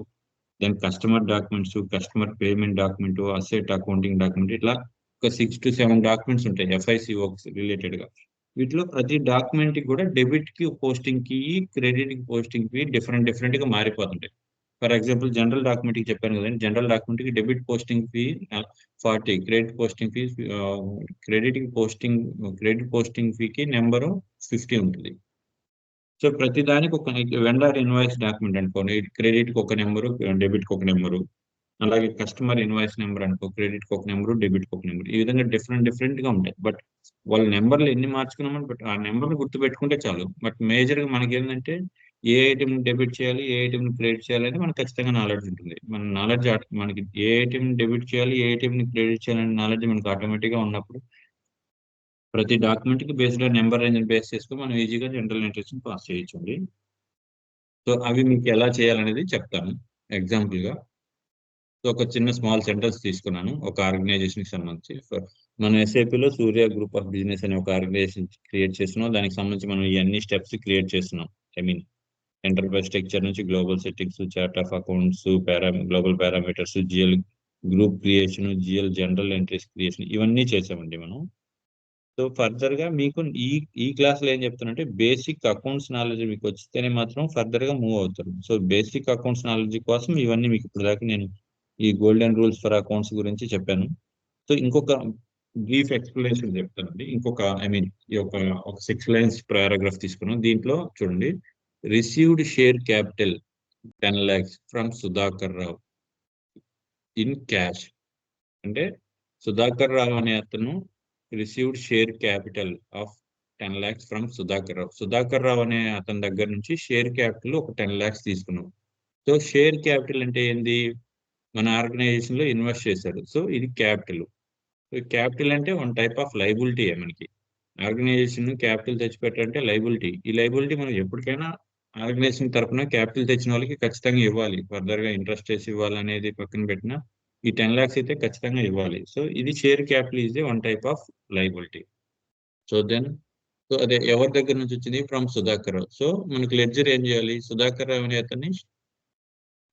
S1: then customer documents, customer payment document, asset accounting document, ఇట్లా ఒక 6 to 7 డాక్యుమెంట్స్ ఉంటాయి ఎఫ్ఐసి రిలేటెడ్ గా. వీటిలో ప్రతి డాక్యుమెంట్ కి కూడా డెబిట్ కి పోస్టింగ్ కి, క్రెడిట్ కి పోస్టింగ్ కి డిఫరెంట్ గా మారిపోతుంటాయి. ఫర్ ఎగ్జాంపుల్ జనరల్ డాక్యుమెంట్ కి చెప్పాను కదండి, జనరల్ డాక్యుమెంట్ కి debit posting fee 40, credit posting fee credit posting ఫీకి నెంబరు 50 ఉంటుంది. సో ప్రతి దానికి ఒక వెండర్ ఇన్వాయిస్ డాక్యుమెంట్ అనుకోండి, క్రెడిట్ కి ఒక నెంబరు, డెబిట్ కి ఒక నెంబరు. అలాగే కస్టమర్ ఇన్వాయిస్ నెంబర్ అనుకో, క్రెడిట్ కి ఒక నెంబరు, డెబిట్ కి ఒక నెంబర్. ఈ విధంగా డిఫరెంట్ గా ఉంటాయి. బట్ వాళ్ళ నెంబర్లు ఎన్ని మార్చుకున్నామని బట్ ఆ నెంబర్లు గుర్తు పెట్టుకుంటే చాలు. బట్ మేజర్ గా మనకి ఏంటంటే ఏ ఐటమ్ డెబిట్ చేయాలి, ఏ ఐటమ్ క్రెడిట్ చేయాలి అని మనకు ఖచ్చితంగా నాలెడ్జ్ ఉంటుంది. మన నాలెడ్జ్ మనకి ఏ ఐటమ్ డెబిట్ చేయాలి, ఏ ఐటమ్ క్రెడిట్ చేయాలనే నాలెడ్జ్ మనకు ఆటోమేటిక్ గా ఉన్నప్పుడు ప్రతి డాక్యుమెంట్ కి బేస్డ్ నెంబర్ రేంజ్ బేస్ చేసుకుని మనం ఈజీగా జనరల్ ఎంట్రీస్ పాస్ చేయొచ్చండి. సో అవి మీకు ఎలా చేయాలనేది చెప్తాను ఎగ్జాంపుల్ గా. సో ఒక చిన్న స్మాల్ సెంటెన్స్ తీసుకున్నాను ఒక ఆర్గనైజేషన్ కి సంబంధించి. మనం ఎస్ఐపిలో సూర్య గ్రూప్ ఆఫ్ బిజినెస్ అనే ఒక ఆర్గనైజేషన్ క్రియేట్ చేస్తున్నాం. దానికి సంబంధించి మనం ఈ అన్ని స్టెప్స్ క్రియేట్ చేస్తున్నాం. ఐ మీన్ ఎంటర్ప్రైజ్ స్ట్రక్చర్ నుంచి global settings, chart of accounts, global parameters, GL group creation, GL general entries creation, ఇవన్నీ చేసామండి మనం. సో ఫర్దర్ గా మీకు ఈ క్లాస్ లో ఏం చెప్తానంటే బేసిక్ అకౌంట్స్ నాలెడ్జ్ మీకు వచ్చితేనే మాత్రం ఫర్దర్ గా మూవ్ అవుతారు. సో బేసిక్ అకౌంట్స్ నాలెడ్జ్ కోసం ఇవన్నీ మీకు ఇప్పుడు దాకా నేను ఈ గోల్డెన్ రూల్స్ ఫర్ అకౌంట్స్ గురించి చెప్పాను. సో ఇంకొక బ్రీఫ్ ఎక్స్ప్లెనేషన్ చెప్తానండి. ఐ మీన్ ఈ ఒక 6 లైన్స్ పారాగ్రాఫ్ తీసుకున్నాం. దీంట్లో చూడండి, received share capital 10 lakhs from Sudhakar Rao in cash. అంటే సుధాకర్ రావు అనే అతను received share capital of 10 lakhs from Sudhakar Rao. Sudhakar Rao అనే అతని దగ్గర నుంచి షేర్ క్యాపిటల్ ఒక 10 lakhs తీసుకున్నాం. సో షేర్ క్యాపిటల్ అంటే ఏంది, మన ఆర్గనైజేషన్ లో ఇన్వెస్ట్ చేశారు. సో ఇది క్యాపిటల్. క్యాపిటల్ అంటే వన్ టైప్ ఆఫ్ లైబిలిటీ. మనకి ఆర్గనైజేషన్ క్యాపిటల్ తెచ్చిపెట్టాలంటే లైబిలిటీ. ఈ లైబిలిటీ మనం ఎప్పటికైనా ఆర్గనైజేషన్ తరఫున క్యాపిటల్ తెచ్చిన వాళ్ళకి ఖచ్చితంగా ఇవ్వాలి. ఫర్దర్ గా ఇంట్రెస్ట్ చేసి ఇవ్వాలి అనేది పక్కన పెట్టిన ఈ 10 lakhs అయితే ఖచ్చితంగా ఇవ్వాలి. సో ఇది share capital is one type of liability. So so అదే ఎవరి దగ్గర నుంచి వచ్చింది, ఫ్రమ్ సుధాకర్ రావు. సో మనకి లెడ్జర్ ఏం చేయాలి, సుధాకర్ రావు అనే అతన్ని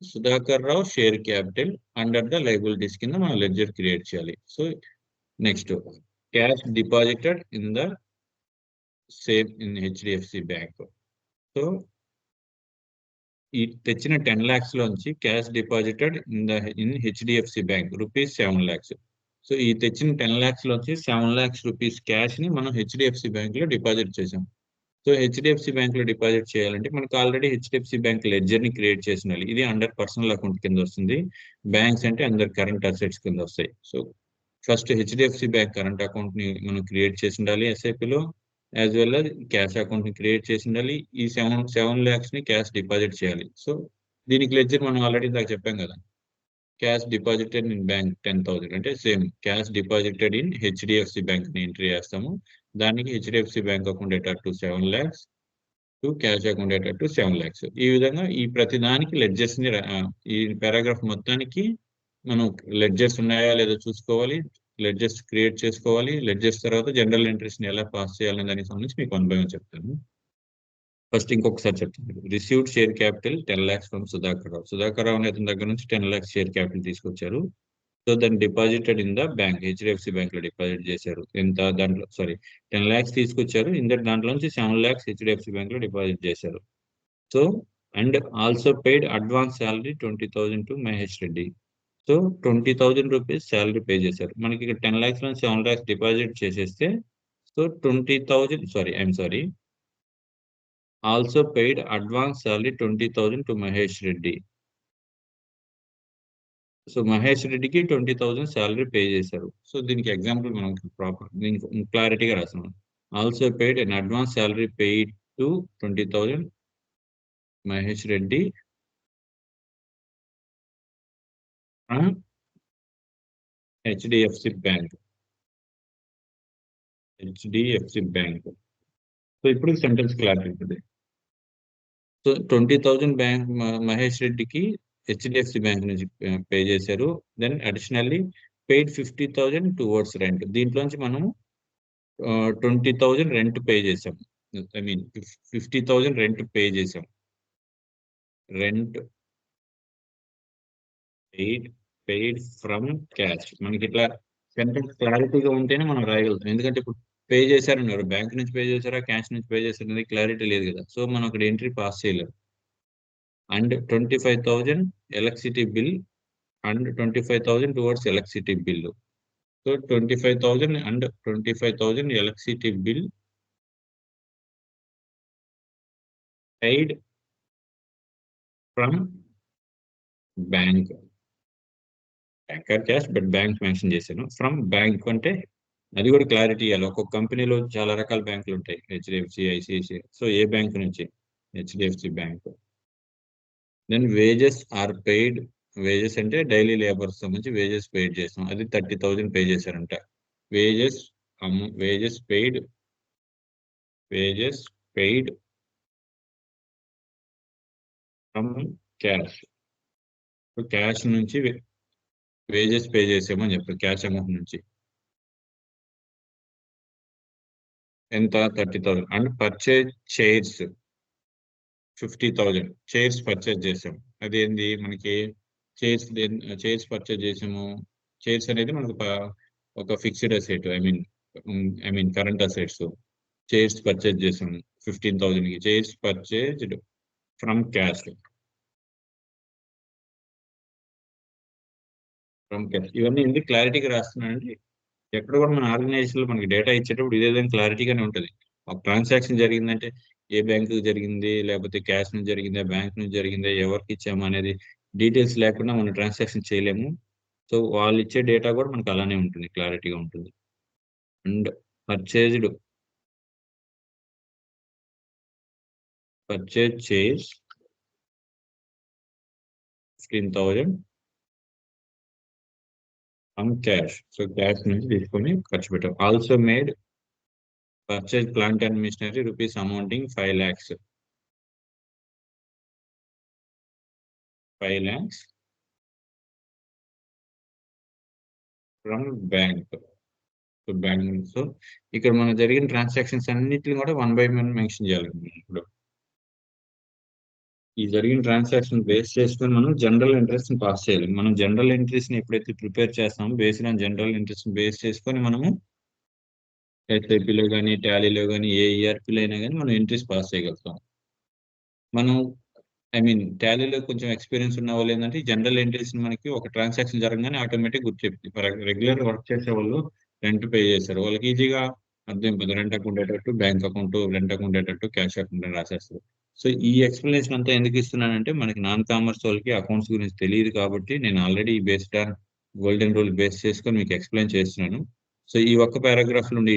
S1: Sudhakar Rao share capital under the liabilities కింద మనం లెడ్జర్ క్రియేట్ చేయాలి. So next, cash deposited in the same in HDFC bank. So ఈ తెచ్చిన 10 lakhs లోంచి cash deposited in HDFC bank ₹7 lakhs. So ఈ తెచ్చిన 10 lakhs లోంచి 7 lakhs రూపీస్ క్యాష్ ని మనం హెచ్డిఎఫ్సి బ్యాంక్ లో డిపాజిట్ చేసాం. సో హెచ్డిఎఫ్సి బ్యాంక్ లో డిపాజిట్ చేయాలంటే మనకు ఆల్రెడీ హెచ్డిఎఫ్సి బ్యాంక్ లెడ్జర్ ని క్రియేట్ చేసిన ఇది అండర్ పర్సనల్ అకౌంట్ కింద వస్తుంది. బ్యాంక్స్ అంటే అందర్ కరెంట్ అసెట్స్ కింద వస్తాయి. So first HDFC bank current account ని మనం క్రియేట్ చేసి ఉండాలి ఎస్ఐపిలో, as well as cash account ని క్రియేట్ చేసి ఉండాలి. ఈ 7 lakhs ని క్యాష్ డిపాజిట్ చేయాలి. సో దీనికి లెడ్జర్ మనం ఆల్రెడీ ఇందాక చెప్పాం కదా, క్యాష్ డిపాజిటెడ్ ఇన్ బ్యాంక్ 10,000 అంటే same cash deposited in HDFC bank ని ఎంట్రీ చేస్తాము. దానికి HDFC bank account attach to 7 lakhs to cash account attach to 7 lakhs. ఈ విధంగా ఈ ప్రతి దానికి లెడ్జర్స్ ని ఈ పారాగ్రాఫ్ మొత్తానికి మనం లెడ్జర్స్ ఉన్నాయా లేదో చూసుకోవాలి, లెడ్జర్స్ క్రియేట్ చేసుకోవాలి. లెడ్జర్స్ తర్వాత జనరల్ ఎంట్రీస్ ని ఎలా పాస్ చేయాలనే దానికి సంబంధించి మీకు అనుభవం చెప్తాను. ఫస్ట్ ఇంకొకసారి చెప్తాను. Received share capital 10 lakhs from Sudhakar Rao. Sudhakar Rao అనే అతని దగ్గర నుంచి 10 lakhs షేర్ క్యాపిటల్ తీసుకొచ్చారు. సో దాన్ని deposited in the bank, HDFC bank లో డిపాజిట్ చేశారు. ఎంత దాంట్లో 10 lakhs తీసుకొచ్చారు. దాంట్లో నుంచి 7 lakhs హెచ్డిఎఫ్సి బ్యాంక్ లో డిపాజిట్ చేశారు. So and also paid advance salary 20,000 to Mahesh Reddy. So 20,000 rupees salary pay చేశారు. మనకి ఇక్కడ 10 lakhs నుంచి 7 lakhs డిపాజిట్ చేసేస్తే so 20,000 I'm sorry also paid advance salary 20,000 to Mahesh Reddy. So Mahesh రెడ్డికి 20,000 సాలరీ పే చేశారు. సో దీనికి ఎగ్జాంపుల్ మనం ప్రాపర్ దీనికి క్లారిటీగా రాస్తున్నాం. Also paid an advance salary paid to 20,000 Mahesh Reddy from HDFC bank. HDFC bank. So ఇప్పుడు సెంటెన్స్ క్లారిటీ ఉంటుంది. సో 20,000 బ్యాంక్ మహేష్ రెడ్డికి హెచ్డిఎఫ్సి బ్యాంక్ నుంచి పే చేశారు. Then additionally paid 50,000 towards rent. దీంట్లోంచి మనము 20,000 రెంట్ పే చేసాం. ఐ మీన్ 50,000 రెంట్ పే చేసాం. Rent paid from cash. మనకి ఇట్లా సెంటెన్స్ క్లారిటీగా ఉంటేనే మనం రాయగలుగుతాం. ఎందుకంటే ఇప్పుడు పే చేశారన్నారు, బ్యాంక్ నుంచి పే చేశారా, క్యాష్ నుంచి పే చేశారు అనేది క్లారిటీ లేదు కదా. సో మనం అక్కడ ఎంట్రీ పాస్ చేయలేము. And 25,000 electricity bill and 25,000 towards electricity bill. So 25,000 and 25,000 electricity bill paid from bank. Banker cash but bank mention చేశాను. ఫ్రమ్ బ్యాంక్ అంటే అది కూడా క్లారిటీ ఇవ్వాలి. ఒక్కొక్క కంపెనీలో చాలా రకాల బ్యాంకులు ఉంటాయి. HDFC, ICICI. సో ఏ బ్యాంక్ నుంచి? HDFC bank. Then wages are paid. Wages అంటే డైలీ లేబర్స్ సంబంధించి వేజెస్ పెయిడ్ చేస్తాం. అది 30,000 పే చేశారంట. Wages wages paid from cash. Cash నుంచి వేజెస్ పే చేసామని చెప్పారు. క్యాష్ అమౌంట్ నుంచి ఎంత? 30,000. And purchase chairs 50,000 chairs purchase చేసాం. అది ఏంది మనకి? చైర్స్ పర్చేజ్ చేసాము. చైర్స్ అనేది మనకు ఒక fixed asset. I mean current assets. Chairs purchase చేసాము 15,000 కి. Chairs purchased from cash. ఇవన్నీ ఎందుకు క్లారిటీగా రాస్తున్నానండి, ఎక్కడ కూడా మన ఆర్గనైజేషన్ లో మనకి డేటా ఇచ్చేటప్పుడు ఇదేదైనా క్లారిటీగానే ఉంటుంది. ఒక ట్రాన్సాక్షన్ జరిగిందంటే ఏ బ్యాంకు జరిగింది, లేకపోతే క్యాష్ నుంచి జరిగిందా, బ్యాంక్ నుంచి జరిగిందా, ఎవరికి ఇచ్చాము అనేది డీటెయిల్స్ లేకుండా మనం ట్రాన్సాక్షన్ చేయలేము. సో వాళ్ళు ఇచ్చే డేటా కూడా మనకు అలానే ఉంటుంది, క్లారిటీగా ఉంటుంది. And purchase chairs 15,000 from cash. So cash నుంచి తీసుకొని ఖర్చు పెట్టాం. Also made purchase plant and machinery rupees amounting 5 lakhs. 5 lakhs from bank. So ఇక్కడ మనం జరిగిన ట్రాన్సాక్షన్స్ అన్నిటిని కూడా 1 by 1 మెన్షన్ చేయాలి. ఇప్పుడు ఈ జరిగిన ట్రాన్సాక్షన్ బేస్ చేసుకొని మనం జనరల్ ఎంట్రీస్ ని పాస్ చేయాలి. మనం జనరల్ ఎంట్రీస్ ని ఎప్పుడైతే ప్రిపేర్ చేస్తామో బేస్డ్ ఆన్ జనరల్ ఎంట్రీస్ ని బేస్ చేసుకొని మనము ఎస్ఐపిలో కానీ, టాలీలో కానీ, ఏ ఈఆర్పీలో అయినా కానీ మనం ఎంట్రీస్ పాస్ చేయగలుగుతాం. మనం టాలీలో కొంచెం ఎక్స్పీరియన్స్ ఉన్న వాళ్ళు ఏంటంటే జనరల్ ఎంట్రీస్ మనకి ఒక ట్రాన్సాక్షన్ జరగగానే ఆటోమేటిక్ గుర్తు చెప్తుంది. ఫర్ రెగ్యులర్ వర్క్ చేసే వాళ్ళు రెంట్ పే చేస్తారు, వాళ్ళకి ఈజీగా అర్థం కదా. రెంట్ అకౌంట్ అయ్యేటట్టు బ్యాంక్ అకౌంట్, రెంట్ అకౌంట్ అయ్యేటట్టు క్యాష్ అకౌంట్ అని రాసేస్తారు. సో ఈ ఎక్స్ప్లెనేషన్ అంతా ఎందుకు ఇస్తున్నానంటే మనకి నాన్ కామర్స్ వాళ్ళకి అకౌంట్స్ గురించి తెలియదు కాబట్టి నేను already based on golden rule base చేసుకొని మీకు ఎక్స్ప్లెయిన్ చేస్తున్నాను. సో ఈ ఒక్క పారాగ్రాఫ్ నుండి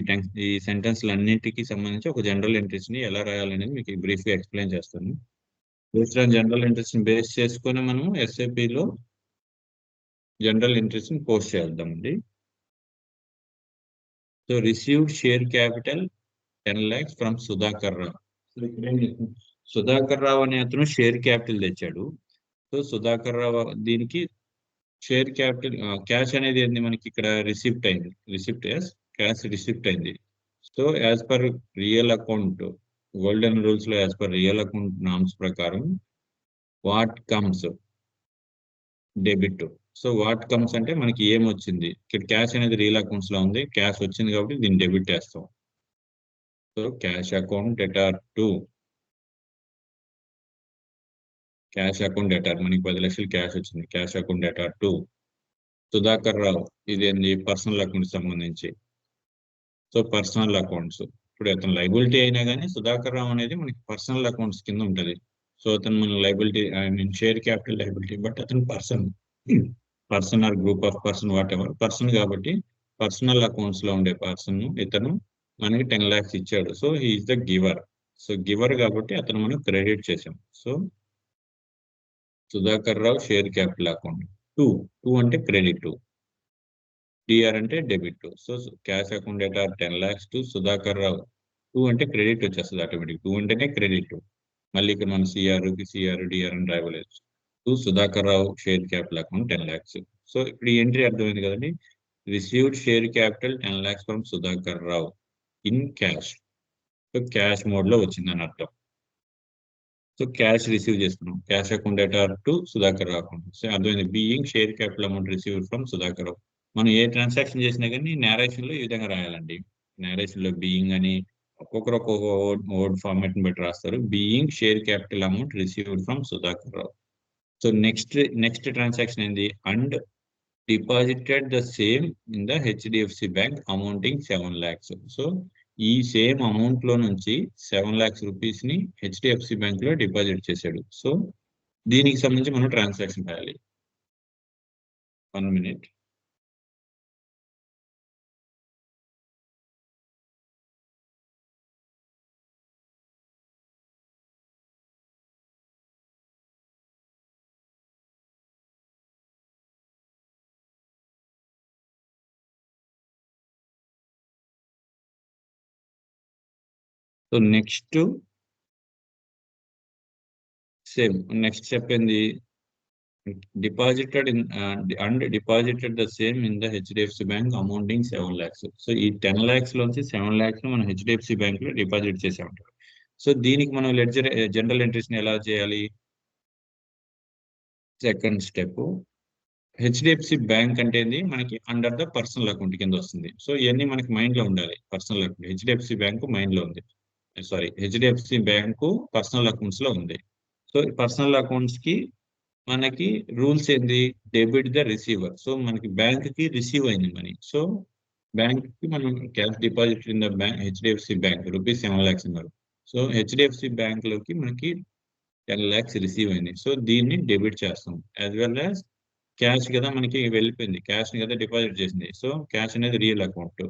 S1: ఈ సెంటెన్స్లు అన్నింటికి సంబంధించి ఒక జనరల్ ఎంట్రీస్ ని ఎలా రాయాలనేది మీకు బ్రీఫ్ గా ఎక్స్ప్లెయిన్ చేస్తాను. బేస్డ్ ఆన్ జనరల్ ఎంట్రీస్ ని బేస్ చేసుకొని మనం ఎస్ఐపిలో జనరల్ ఎంట్రీస్ ని పోస్ట్ చేద్దామండి. So received share capital 10 lakhs from Sudhakar Rao. Sudhakar Rao అనే అతను షేర్ క్యాపిటల్ తెచ్చాడు. సో సుధాకర్ రావు దీనికి షేర్ క్యాపిటల్ క్యాష్ అనేది ఏంది మనకి ఇక్కడ రిసిప్ట్ అయింది. క్యాష్ రిసిప్ట్ అయింది. So as per real account golden rules లో as per real account norms ప్రకారం what comes debit. So what comes అంటే మనకి ఏమొచ్చింది, ఇక్కడ క్యాష్ అనేది రియల్ అకౌంట్స్ లో ఉంది, క్యాష్ వచ్చింది కాబట్టి దీన్ని డెబిట్ చేస్తాం. So cash account debtor to cash account debtor, మనకి 10 లక్షలు క్యాష్ వచ్చింది, cash account debtor to Sudhakar Rao. ఇది ఏంది? పర్సనల్ అకౌంట్ సంబంధించి. సో పర్సనల్ అకౌంట్స్ ఇప్పుడు అతను లైబిలిటీ అయినా కానీ సుధాకర్ రావు అనేది మనకి పర్సనల్ అకౌంట్స్ కింద ఉంటుంది. సో అతను మన liability, I mean share capital liability, but అతను person or group of person whatever person కాబట్టి పర్సనల్ అకౌంట్స్ లో ఉండే పర్సన్ ఇతను మనకి 10 lakhs ఇచ్చాడు. So he's the giver. So giver కాబట్టి అతను మనం క్రెడిట్ చేసాం. So Sudhakar Rao share capital account to, to అంటే క్రెడిట్, డిఆర్ అంటే debit. So cash account debtor 10 lakhs to Sudhakar Rao. To అంటే క్రెడిట్ వచ్చేస్తుంది ఆటోమేటిక్, టూ అంటేనే క్రెడిట్. మళ్ళీ ఇక్కడ మనం సిఆర్ డిఆర్ అని రాయలేదు. To Sudhakar Rao share capital account 10 lakhs. So ఇప్పుడు ఈ ఎంట్రీ అర్థమైంది కదండి. Received share capital 10 lakhs from Sudhakar Rao in cash. So cash mode లో వచ్చిందని అర్థం. సో క్యాష్ రిసీవ్ చేసుకున్నాం, cash account data to Sudhakar Rao account. So అర్థమైంది, being share capital amount receive from Sudhakar Rao. మనం ఏ ట్రాన్సాక్షన్ చేసినా కానీ నేరేషన్ లో ఈ విధంగా రాయాలండి. నేరేషన్ లో బీయింగ్ అని ఒక్కొక్కరు ఒక్కొక్క వర్డ్ ఫార్మాట్ ని బట్టి రాస్తారు. Being share capital amount received from Sudhakar Rao. So next transaction ఏంది, and deposited the same in the HDFC bank amounting 7 lakhs. So ఈ సేమ్ అమౌంట్ లో నుంచి 7 lakhs రూపీస్ ని హెచ్డిఎఫ్సి బ్యాంక్ లో డిపాజిట్ చేశాడు. సో దీనికి సంబంధించి మనం ట్రాన్సాక్షన్ రాయాలి. 1 minute. So next same next step ఏంది, deposited in and deposited the same in the HDFC bank amounting 7 lakhs. So ఈ 10 lakhs లోంచి 7 lakhs ను మనం హెచ్డిఎఫ్సి బ్యాంక్ లో డిపాజిట్ చేసామంటారు. సో దీనికి మనం లెడ్జర్ జనరల్ ఎంట్రీస్ ని ఎలా చేయాలి, సెకండ్ స్టెప్, హెచ్డిఎఫ్సి బ్యాంక్ అంటే ఏంది, మనకి అండర్ ద పర్సనల్ అకౌంట్ కింద వస్తుంది. సో ఇవన్నీ మనకి మైండ్ లో ఉండాలి. Personal account HDFC bank mind లో ఉంది, sorry HDFC bank personal accounts లో ఉంది. సో పర్సనల్ అకౌంట్స్ కి మనకి రూల్స్ ఏంది, డెబిట్ ద రిసీవర్. సో మనకి బ్యాంక్ కి రిసీవ్ అయింది మనీ. సో బ్యాంక్ కి మనం cash deposit in the bank HDFC bank rupees 7 lakhs ఉన్నారు. సో హెచ్డిఎఫ్సి బ్యాంక్ లోకి మనకి 10 lakhs రిసీవ్ అయింది. సో దీన్ని డెబిట్ చేస్తాం. యాజ్ వెల్ యాజ్ క్యాష్ కదా మనకి వెళ్ళిపోయింది, క్యాష్ ని కదా డిపాజిట్ చేసింది. సో క్యాష్ అనేది real account.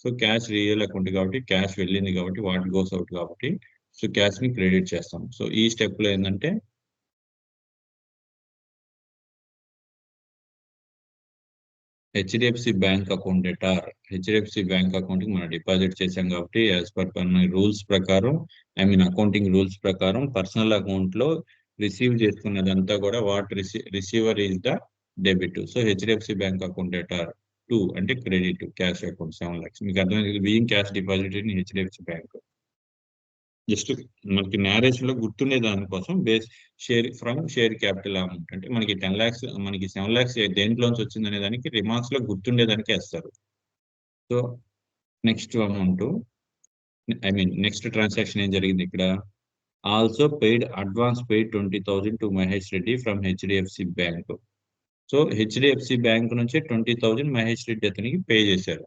S1: So cash real account కాబట్టి క్యాష్ వెళ్ళింది కాబట్టి వాట్ గోస్ అవుట్ కాబట్టి సో క్యాష్ ని క్రెడిట్ చేస్తాం. సో ఈ స్టెప్ లో ఏంటంటే HDFC bank account debtor, HDFC bank account కి మనం డిపాజిట్ చేశాం కాబట్టి యాజ్ పర్ రూల్స్ ప్రకారం, ఐ మీన్ అకౌంటింగ్ రూల్స్ ప్రకారం పర్సనల్ అకౌంట్ లో రిసీవ్ చేసుకున్నదంతా కూడా what receiver is the debit. So HDFC bank account debtor two అంటే క్రెడిట్, క్యాష్ అకౌంట్ 7 lakhs. మీకు అర్థమైంది, being cash deposit in HDFC bank. Just మనకి narration లో గుర్తుండే దానికోసం బేస్ షేర్ క్యాపిటల్ అమౌంట్ అంటే మనకి 10 lakhs, మనకి 7 lakhs దేంట్లోంచి వచ్చింది అనే దానికి రిమార్క్స్ లో గుర్తుండేదానికి వేస్తారు. So next amount, I mean next transaction ఏం జరిగింది ఇక్కడ, also paid advance paid 20,000 to Mahesh Reddy from HDFC bank. So HDFC bank నుంచి 20,000 మహేష్ రెడ్డి అతనికి పే చేశారు.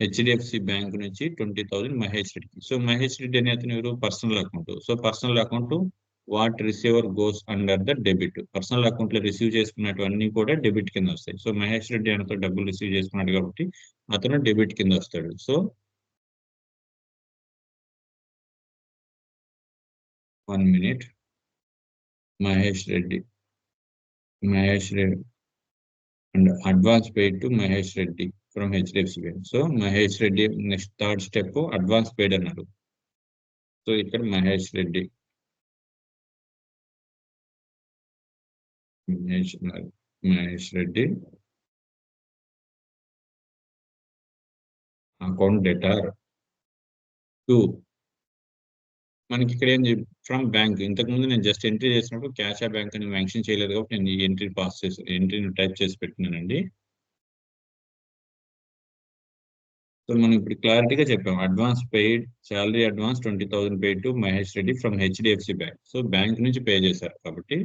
S1: హెచ్డిఎఫ్సి బ్యాంక్ నుంచి 20,000 మహేష్ రెడ్డి. సో మహేష్ రెడ్డి అనే అతను ఎవరు, personal account. So personal account what receiver goes under the debit. Personal account లో రిసీవ్ చేసుకున్నటువన్నీ కూడా డెబిట్ కింద వస్తాయి. సో మహేష్ రెడ్డి అతను డబ్బులు రిసీవ్ చేసుకున్నాడు కాబట్టి అతను డెబిట్ కింద వస్తాడు. So 1 minute. Mahesh Reddy and advance paid to Mahesh Reddy from HDFC bank. So Mahesh Reddy next third step advance paid అన్నారు. సో ఇక్కడ Mahesh Reddy account debtor two, మనకి ఇక్కడ ఏం ఫ్రమ్ బ్యాంక్. ఇంతకు ముందు నేను జస్ట్ ఎంట్రీ చేసినప్పుడు క్యాష్ ఆ బ్యాంక్ అని మెన్షన్ చేయలేదు కాబట్టి నేను ఈ ఎంట్రీని టైప్ చేసి పెట్టినానండి. సో మనం ఇప్పుడు క్లారిటీగా చెప్పాం, advance paid salary advance 20,000 paid to Mahesh Reddy from HDFC bank. So bank నుంచి పే చేశారు కాబట్టి,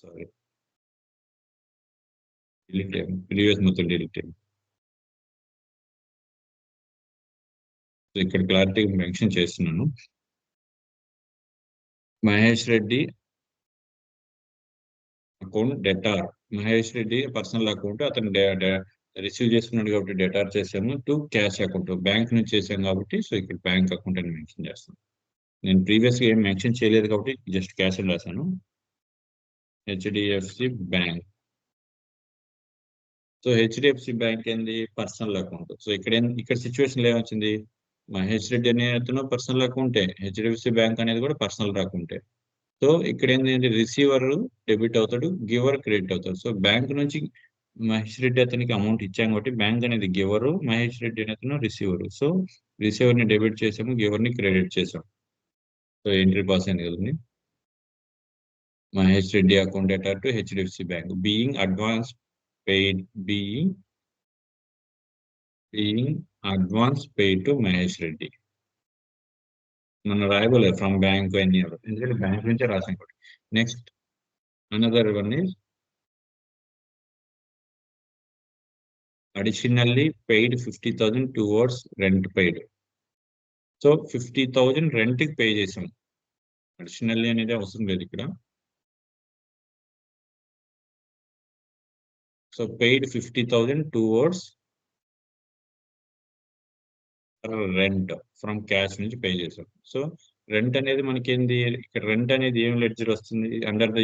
S1: సారీ ప్రీవియస్ మొత్తం డిలీట్ చేయండి. ఇక్కడ క్లారిటీ మెన్షన్ చేస్తున్నాను. Mahesh Reddy account debtor. Mahesh Reddy personal account అతను రిసీవ్ చేసుకున్నాడు కాబట్టి డెటార్ చేసాము. టు క్యాష్ అకౌంట్ బ్యాంక్ నుంచి చేసాం కాబట్టి సో ఇక్కడ బ్యాంక్ అకౌంట్ అని మెన్షన్ చేస్తాను. నేను ప్రీవియస్గా ఏం మెన్షన్ చేయలేదు కాబట్టి జస్ట్ క్యాష్ అని రాశాను. HDFC bank. So HDFC bank ఏంది పర్సనల్ అకౌంట్. సో ఇక్కడ సిచ్యువేషన్ ఏమొచ్చింది, మహేష్ రెడ్డి అనే అతను పర్సనల్ అకౌంటే, హెచ్డిఎఫ్సి బ్యాంక్ అనేది కూడా పర్సనల్ అకౌంటే. సో ఇక్కడ ఏంటంటే రిసీవర్ డెబిట్ అవుతాడు, గివర్ క్రెడిట్ అవుతాడు. సో బ్యాంక్ నుంచి మహేష్ రెడ్డి అతనికి అమౌంట్ ఇచ్చాం కాబట్టి బ్యాంక్ అనేది గివరు, మహేష్ రెడ్డి అనే అతను రిసీవర్. సో రిసీవర్ ని డెబిట్ చేసాము, గివర్ ని క్రెడిట్ చేసాం. సో ఎంట్రీ పాస్ అయింది కదండి. Mahesh Reddy account data to HDFC bank being advance paid being advance paid to Mahesh Reddy. మనం రాయబోలేదు ఫ్రమ్ బ్యాంక్ అని, ఎందుకంటే బ్యాంక్ నుంచే రాసాం కాబట్టి. Next another one is additionally paid 50,000 towards rent paid. So 50,000 రెంట్కి పే చేసాం. అడిషనల్లీ అనేది అవసరం లేదు ఇక్కడ. So paid 50,000 towards rent from cash నుంచి పే చేసాం. సో రెంట్ అనేది మనకి ఏంది, ఇక్కడ రెంట్ అనేది ఏం లెడ్జర్ వస్తుంది, అండర్ ద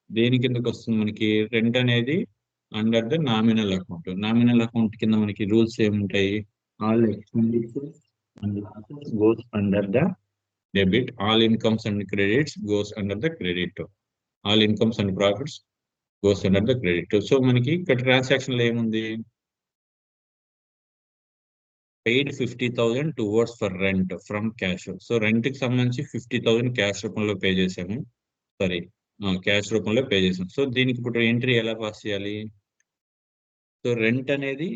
S1: దేని కిందకి వస్తుంది మనకి, రెంట్ అనేది under the nominal account. Nominal account కింద మనకి రూల్స్ ఏముంటాయి, all expenditures and goes under the debit, all incomes and credits goes under the credit, all incomes and profits goes under the credit. So మనకి ఇక్కడ transaction లో ఏముంది, paid 50,000 towards for rent from cash. So rent కి సంబంధించి 50,000 cash రూపంలో pay చేసాము, sorry cash రూపంలో pay చేసాం. సో దీనికి ఇప్పుడు ఎంట్రీ ఎలా పాస్ చేయాలి, సో రెంట్ అనేది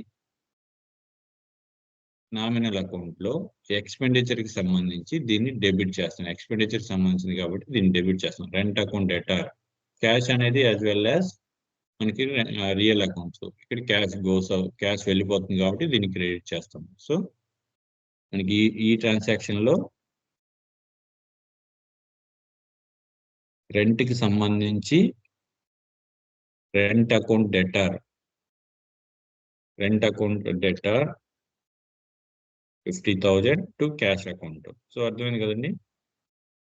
S1: నామినల్ అకౌంట్ లో ఎక్స్పెండిచర్ కి సంబంధించి దీన్ని డెబిట్ చేస్తాం, ఎక్స్పెండిచర్ సంబంధించింది కాబట్టి దీన్ని డెబిట్ చేస్తాం. రెంట్ అకౌంట్ డేటా క్యాష్ అనేది యాజ్ వెల్ యాజ్ మనకి రియల్ అకౌంట్స్, ఇక్కడ క్యాష్ వెళ్ళిపోతుంది కాబట్టి దీన్ని క్రెడిట్ చేస్తాం. సో మనకి ఈ ట్రాన్సాక్షన్ లో రెంట్ కి సంబంధించి rent account debtor 50,000 to cash account. So అర్థమైంది కదండి,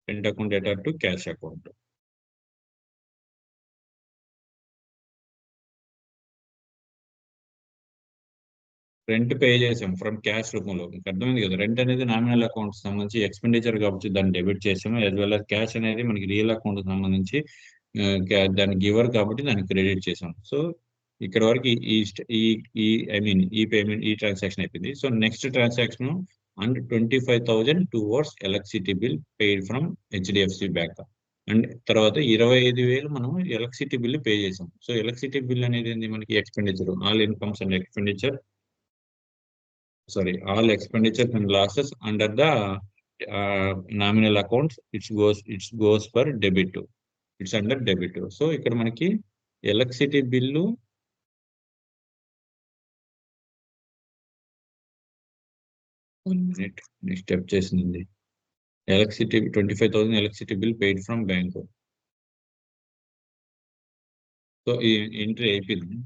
S1: rent account debtor to cash account. Rent pay చేసాం ఫ్రమ్ క్యాష్ రూపంలో, మీకు అర్థమైంది కదా. రెంట్ అనేది నామినల్ అకౌంట్ సంబంధించి ఎక్స్పెండిచర్ కాబట్టి దాన్ని డెబిట్ చేసాము, యాజ్ వెల్ as క్యాష్ అనేది మనకి రియల్ అకౌంట్ సంబంధించి దాని గివర్ కాబట్టి దాన్ని క్రెడిట్ చేసాం. సో ఇక్కడ వరకు ఈ ఐ మీన్ ఈ పేమెంట్ ఈ ట్రాన్సాక్షన్ అయిపోయింది. So next transaction and 25,000 towards electricity bill paid from HDFC bank. And తర్వాత 25,000 మనం ఎలక్ట్రిసిటీ బిల్ పే చేసాం. సో ఎలక్ట్రిసిటీ బిల్ అనేది ఏంది మనకి expenditure, all incomes and expenditure, sorry, all expenditures and losses under the nominal accounts, it goes for debit, it's under debit. So ఇక్కడ మనకి electricity bill step చేసింది, electricity 25,000 electricity bill paid from bank. So ఈ entry అయిపోయింది.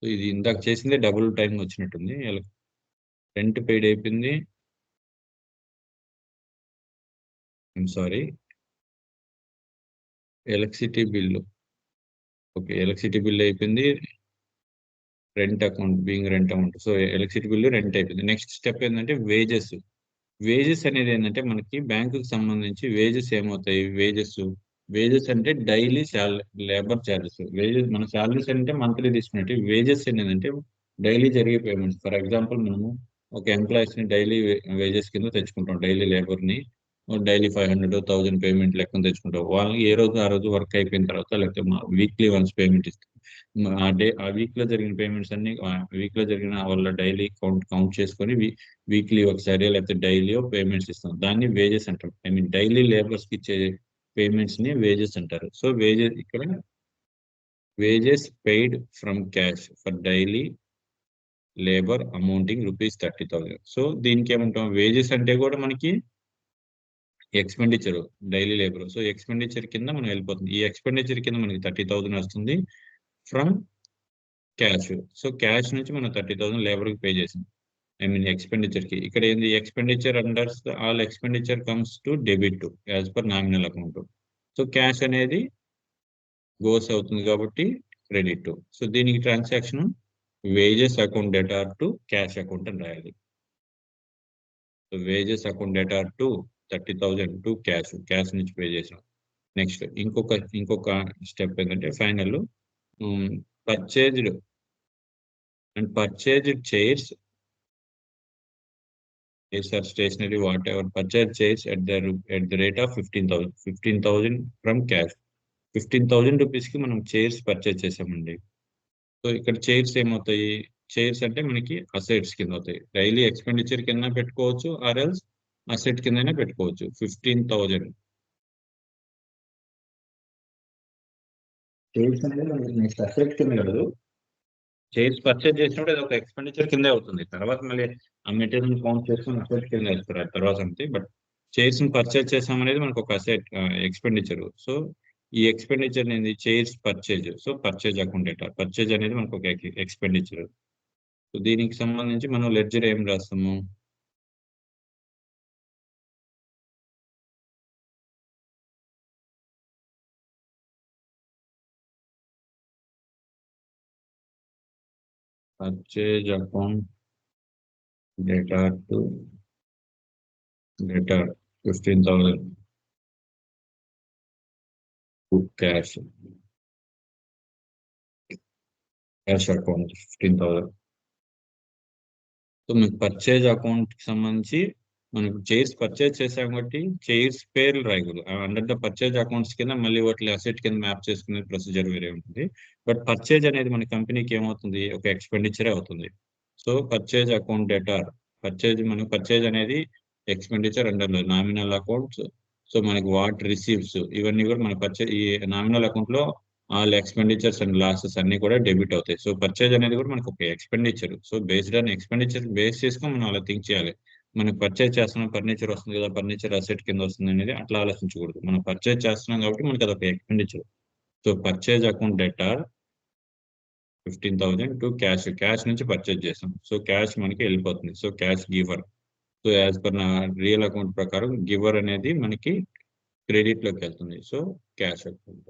S1: So ఇది ఇందాక చేసిందే double time వచ్చినట్టుంది. Rent paid అయిపోయింది, sorry electricity bill, okay electricity bill అయిపోయింది, rent account being rent amount. So electricity bill rent అయిపోయింది. నెక్స్ట్ స్టెప్ ఏంటంటే వేజెస్. వేజెస్ అనేది ఏంటంటే మనకి బ్యాంకుకి సంబంధించి వేజెస్ ఏమవుతాయి, వేజెస్ అంటే డైలీ లేబర్ ఛార్జెస్. వేజెస్ మన శాలరీస్ అంటే మంత్లీ తీసుకున్నట్టు, వేజెస్ ఏంటంటే డైలీ జరిగే పేమెంట్స్. ఫర్ ఎగ్జాంపుల్ మనము ఒక ఎంప్లాయీస్ ని డైలీ వేజెస్ కింద తెచ్చుకుంటాం, డైలీ లేబర్ ని డైలీ 500 1,000 పేమెంట్ లెక్కన తెచ్చుకుంటాం. వాళ్ళకి ఏ రోజు ఆ రోజు వర్క్ అయిపోయిన తర్వాత లేకపోతే వీక్లీ వన్స్ పేమెంట్ ఇస్తాం. ఆ వీక్ లో జరిగిన పేమెంట్స్ అన్ని వీక్ లో జరిగిన వాళ్ళ డైలీ కౌంట్ చేసుకొని వీక్లీ ఒకసారి లేకపోతే డైలీ పేమెంట్స్ ఇస్తాం, దాన్ని వేజెస్ అంటాం. ఐ మీన్ డైలీ లేబర్స్ కి ఇచ్చే పేమెంట్స్ ని వేజెస్ అంటారు. సో వేజెస్ ఇక్కడ wages paid from cash for daily labour amounting ₹30,000. So దీనికి ఏమంటాం, వేజెస్ అంటే కూడా మనకి expenditure, daily labour. So expenditure కింద మనం వెళ్ళిపోతుంది. ఈ ఎక్స్పెండిచర్ కింద మనకి 30,000 వస్తుంది ఫ్రమ్ క్యాష్. సో క్యాష్ నుంచి మనం 30,000 లేబర్ కి పే చేసాం, ఐ మీన్ ఎక్స్పెండిచర్ కి. ఇక్కడ ఏంది, expenditure under all expenditure comes to debit as per nominal account. So cash అనేది గోస్ అవుతుంది కాబట్టి క్రెడిట్. సో దీనికి transaction wages account debtor to cash account అని రాయాలి. So wages account debtor to 30,000 to cash నుంచి పే చేసాం. Next ఇంకొక step ఏంటంటే final, purchased and purchased chairs or stationery, whatever, purchase chairs at the rate of 15,000 from cash. 15,000 rupees కి మనం chairs purchase చేసామండి. So ఇక్కడ చైర్స్ ఏమవుతాయి, chairs అంటే మనకి అసెట్స్ కింద అవుతాయి. డైలీ ఎక్స్పెండిచర్ కింద పెట్టుకోవచ్చు, ఆర్ ఎల్స్ అసెట్ కిందనే పెట్టుకోవచ్చు. 15,000 చైర్స్ అనేది మనకి నెక్స్ట్ అసెట్ కింద కాదు, చైర్స్ పర్చేజ్ చేసినప్పుడు అది ఒక ఎక్స్పెండిచర్ కిందే అవుతుంది. తర్వాత మళ్ళీ ఆ మెటీరియల్ కౌంట్ చేసుకుని అసెట్ కింద వేస్తారు ఆ తర్వాత అంతే. బట్ చైర్స్ ని పర్చేజ్ చేసాం అనేది మనకు ఒక అసెట్ ఎక్స్పెండిచర్. సో ఈ ఎక్స్పెండిచర్ అనేది chairs purchase. So purchase account debtor, purchase అనేది మనకు ఒక ఎక్స్పెండిచర్. సో దీనికి సంబంధించి మనం లెడ్జర్ ఏం రాస్తాము, purchase account data to data 15,000 to cash account 15,000. So మీకు పర్చేజ్ అకౌంట్ కి సంబంధించి మనకు చైర్స్ పర్చేజ్ చేసాం కాబట్టి చైర్స్ పేర్లు రాయకూడదు. అండర్ ద పర్చేజ్ అకౌంట్స్ కింద మళ్ళీ వాటి అసెట్ కింద మ్యాప్ చేసుకునే ప్రొసీజర్ వేరే ఉంటుంది. బట్ పర్చేజ్ అనేది మన కంపెనీకి ఏమవుతుంది, ఒక ఎక్స్పెండిచరే అవుతుంది. So purchase account debtor, purchase అనేది expenditure under nominal accounts. So మనకి వాట్ రిసీవ్స్ ఇవన్నీ కూడా మన పర్చేజ్ ఈ నామినల్ అకౌంట్ లో ఆల్ ఎక్స్పెండిచర్స్ అండ్ లాసెస్ అన్ని కూడా డెబిట్ అవుతాయి. సో పర్చేజ్ అనేది కూడా మనకు ఒక expenditure. So based on expenditure base చేసుకొని మనం అలా థింక్ చేయాలి. మనం పర్చేజ్ చేస్తున్నాం, ఫర్నిచర్ వస్తుంది కదా, ఫర్నిచర్ అసెట్ కింద వస్తుంది అనేది అట్లా ఆలోచించకూడదు. మనం పర్చేజ్ చేస్తున్నాం కాబట్టి మనకి అదొక expenditure. So purchase account data 15,000 to cash నుంచి పర్చేజ్ చేస్తాం. సో క్యాష్ మనకి వెళ్ళిపోతుంది. So cash giver. So as per నా రియల్ అకౌంట్ ప్రకారం గివర్ అనేది మనకి క్రెడిట్ లోకి వెళ్తుంది. So cash account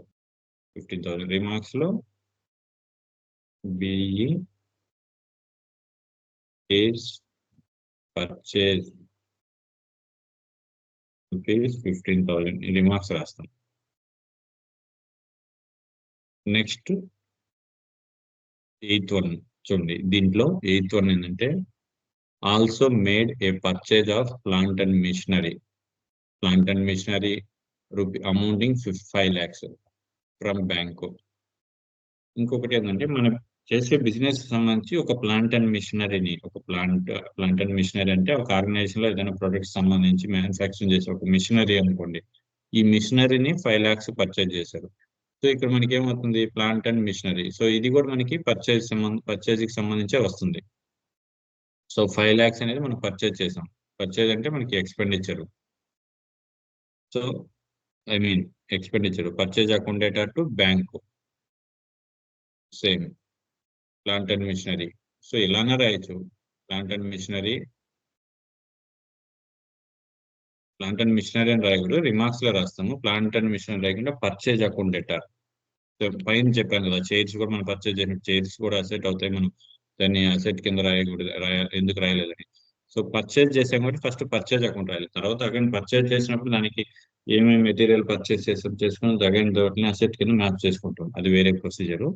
S1: 15,000. రిమార్క్స్ లో బిఈ ఈజ్ పర్చేజ్ రూపీస్ 15,000 ఈ రిమార్క్స్ రాస్తాం. నెక్స్ట్ 8th వన్ చూడండి. దీంట్లో 8th వన్ ఏంటంటే also made a purchase of plant and machinery amounting 5 lakhs from bank. ఇంకొకటి ఏంటంటే మనం చేసే బిజినెస్ సంబంధించి ఒక ప్లాంట్ అండ్ మిషనరీ అంటే ఒక ఆర్గనైజేషన్ లో ఏదైనా ప్రొడక్ట్స్ సంబంధించి మ్యానుఫ్యాక్చరింగ్ చేసే ఒక మిషనరీ అనుకోండి. ఈ మిషనరీని 5 lakhs పర్చేజ్ చేశారు. సో ఇక్కడ మనకి ఏమవుతుంది, ప్లాంట్ అండ్ మిషనరీ. సో ఇది కూడా మనకి పర్చేజ్ కి సంబంధించే వస్తుంది. సో 5 lakhs అనేది మనం పర్చేజ్ చేసాం. పర్చేజ్ అంటే మనకి expenditure. So I mean expenditure purchase account data to bank same plant and machinery. So ఇలానే రాయొచ్చు, ప్లాంట్ అండ్ మిషనరీ అని రాయకూడదు, రిమార్క్స్ లో రాస్తాము. ప్లాంట్ అండ్ మిషనరీ రాయకుండా పర్చేజ్ అకౌంట్ డేటా. సో పైన చెప్పాను కదా, చైర్స్ కూడా మనం పర్చేజ్ చేసిన చైర్స్ కూడా అసెట్ అవుతాయి. మనం దాన్ని అసెట్ కింద రాయకూడదు, ఎందుకు రాయలేదని. సో పర్చేజ్ చేసాం కాబట్టి ఫస్ట్ పర్చేజ్ అకౌంట్ రాయాలి. తర్వాత అగైన్ పర్చేజ్ చేసినప్పుడు దానికి ఏమేమి మెటీరియల్ పర్చేజ్ చేసుకుని అగైన్ వాటిని అసెట్ కింద మ్యాప్ చేసుకుంటాం, అది వేరే ప్రొసీజర్.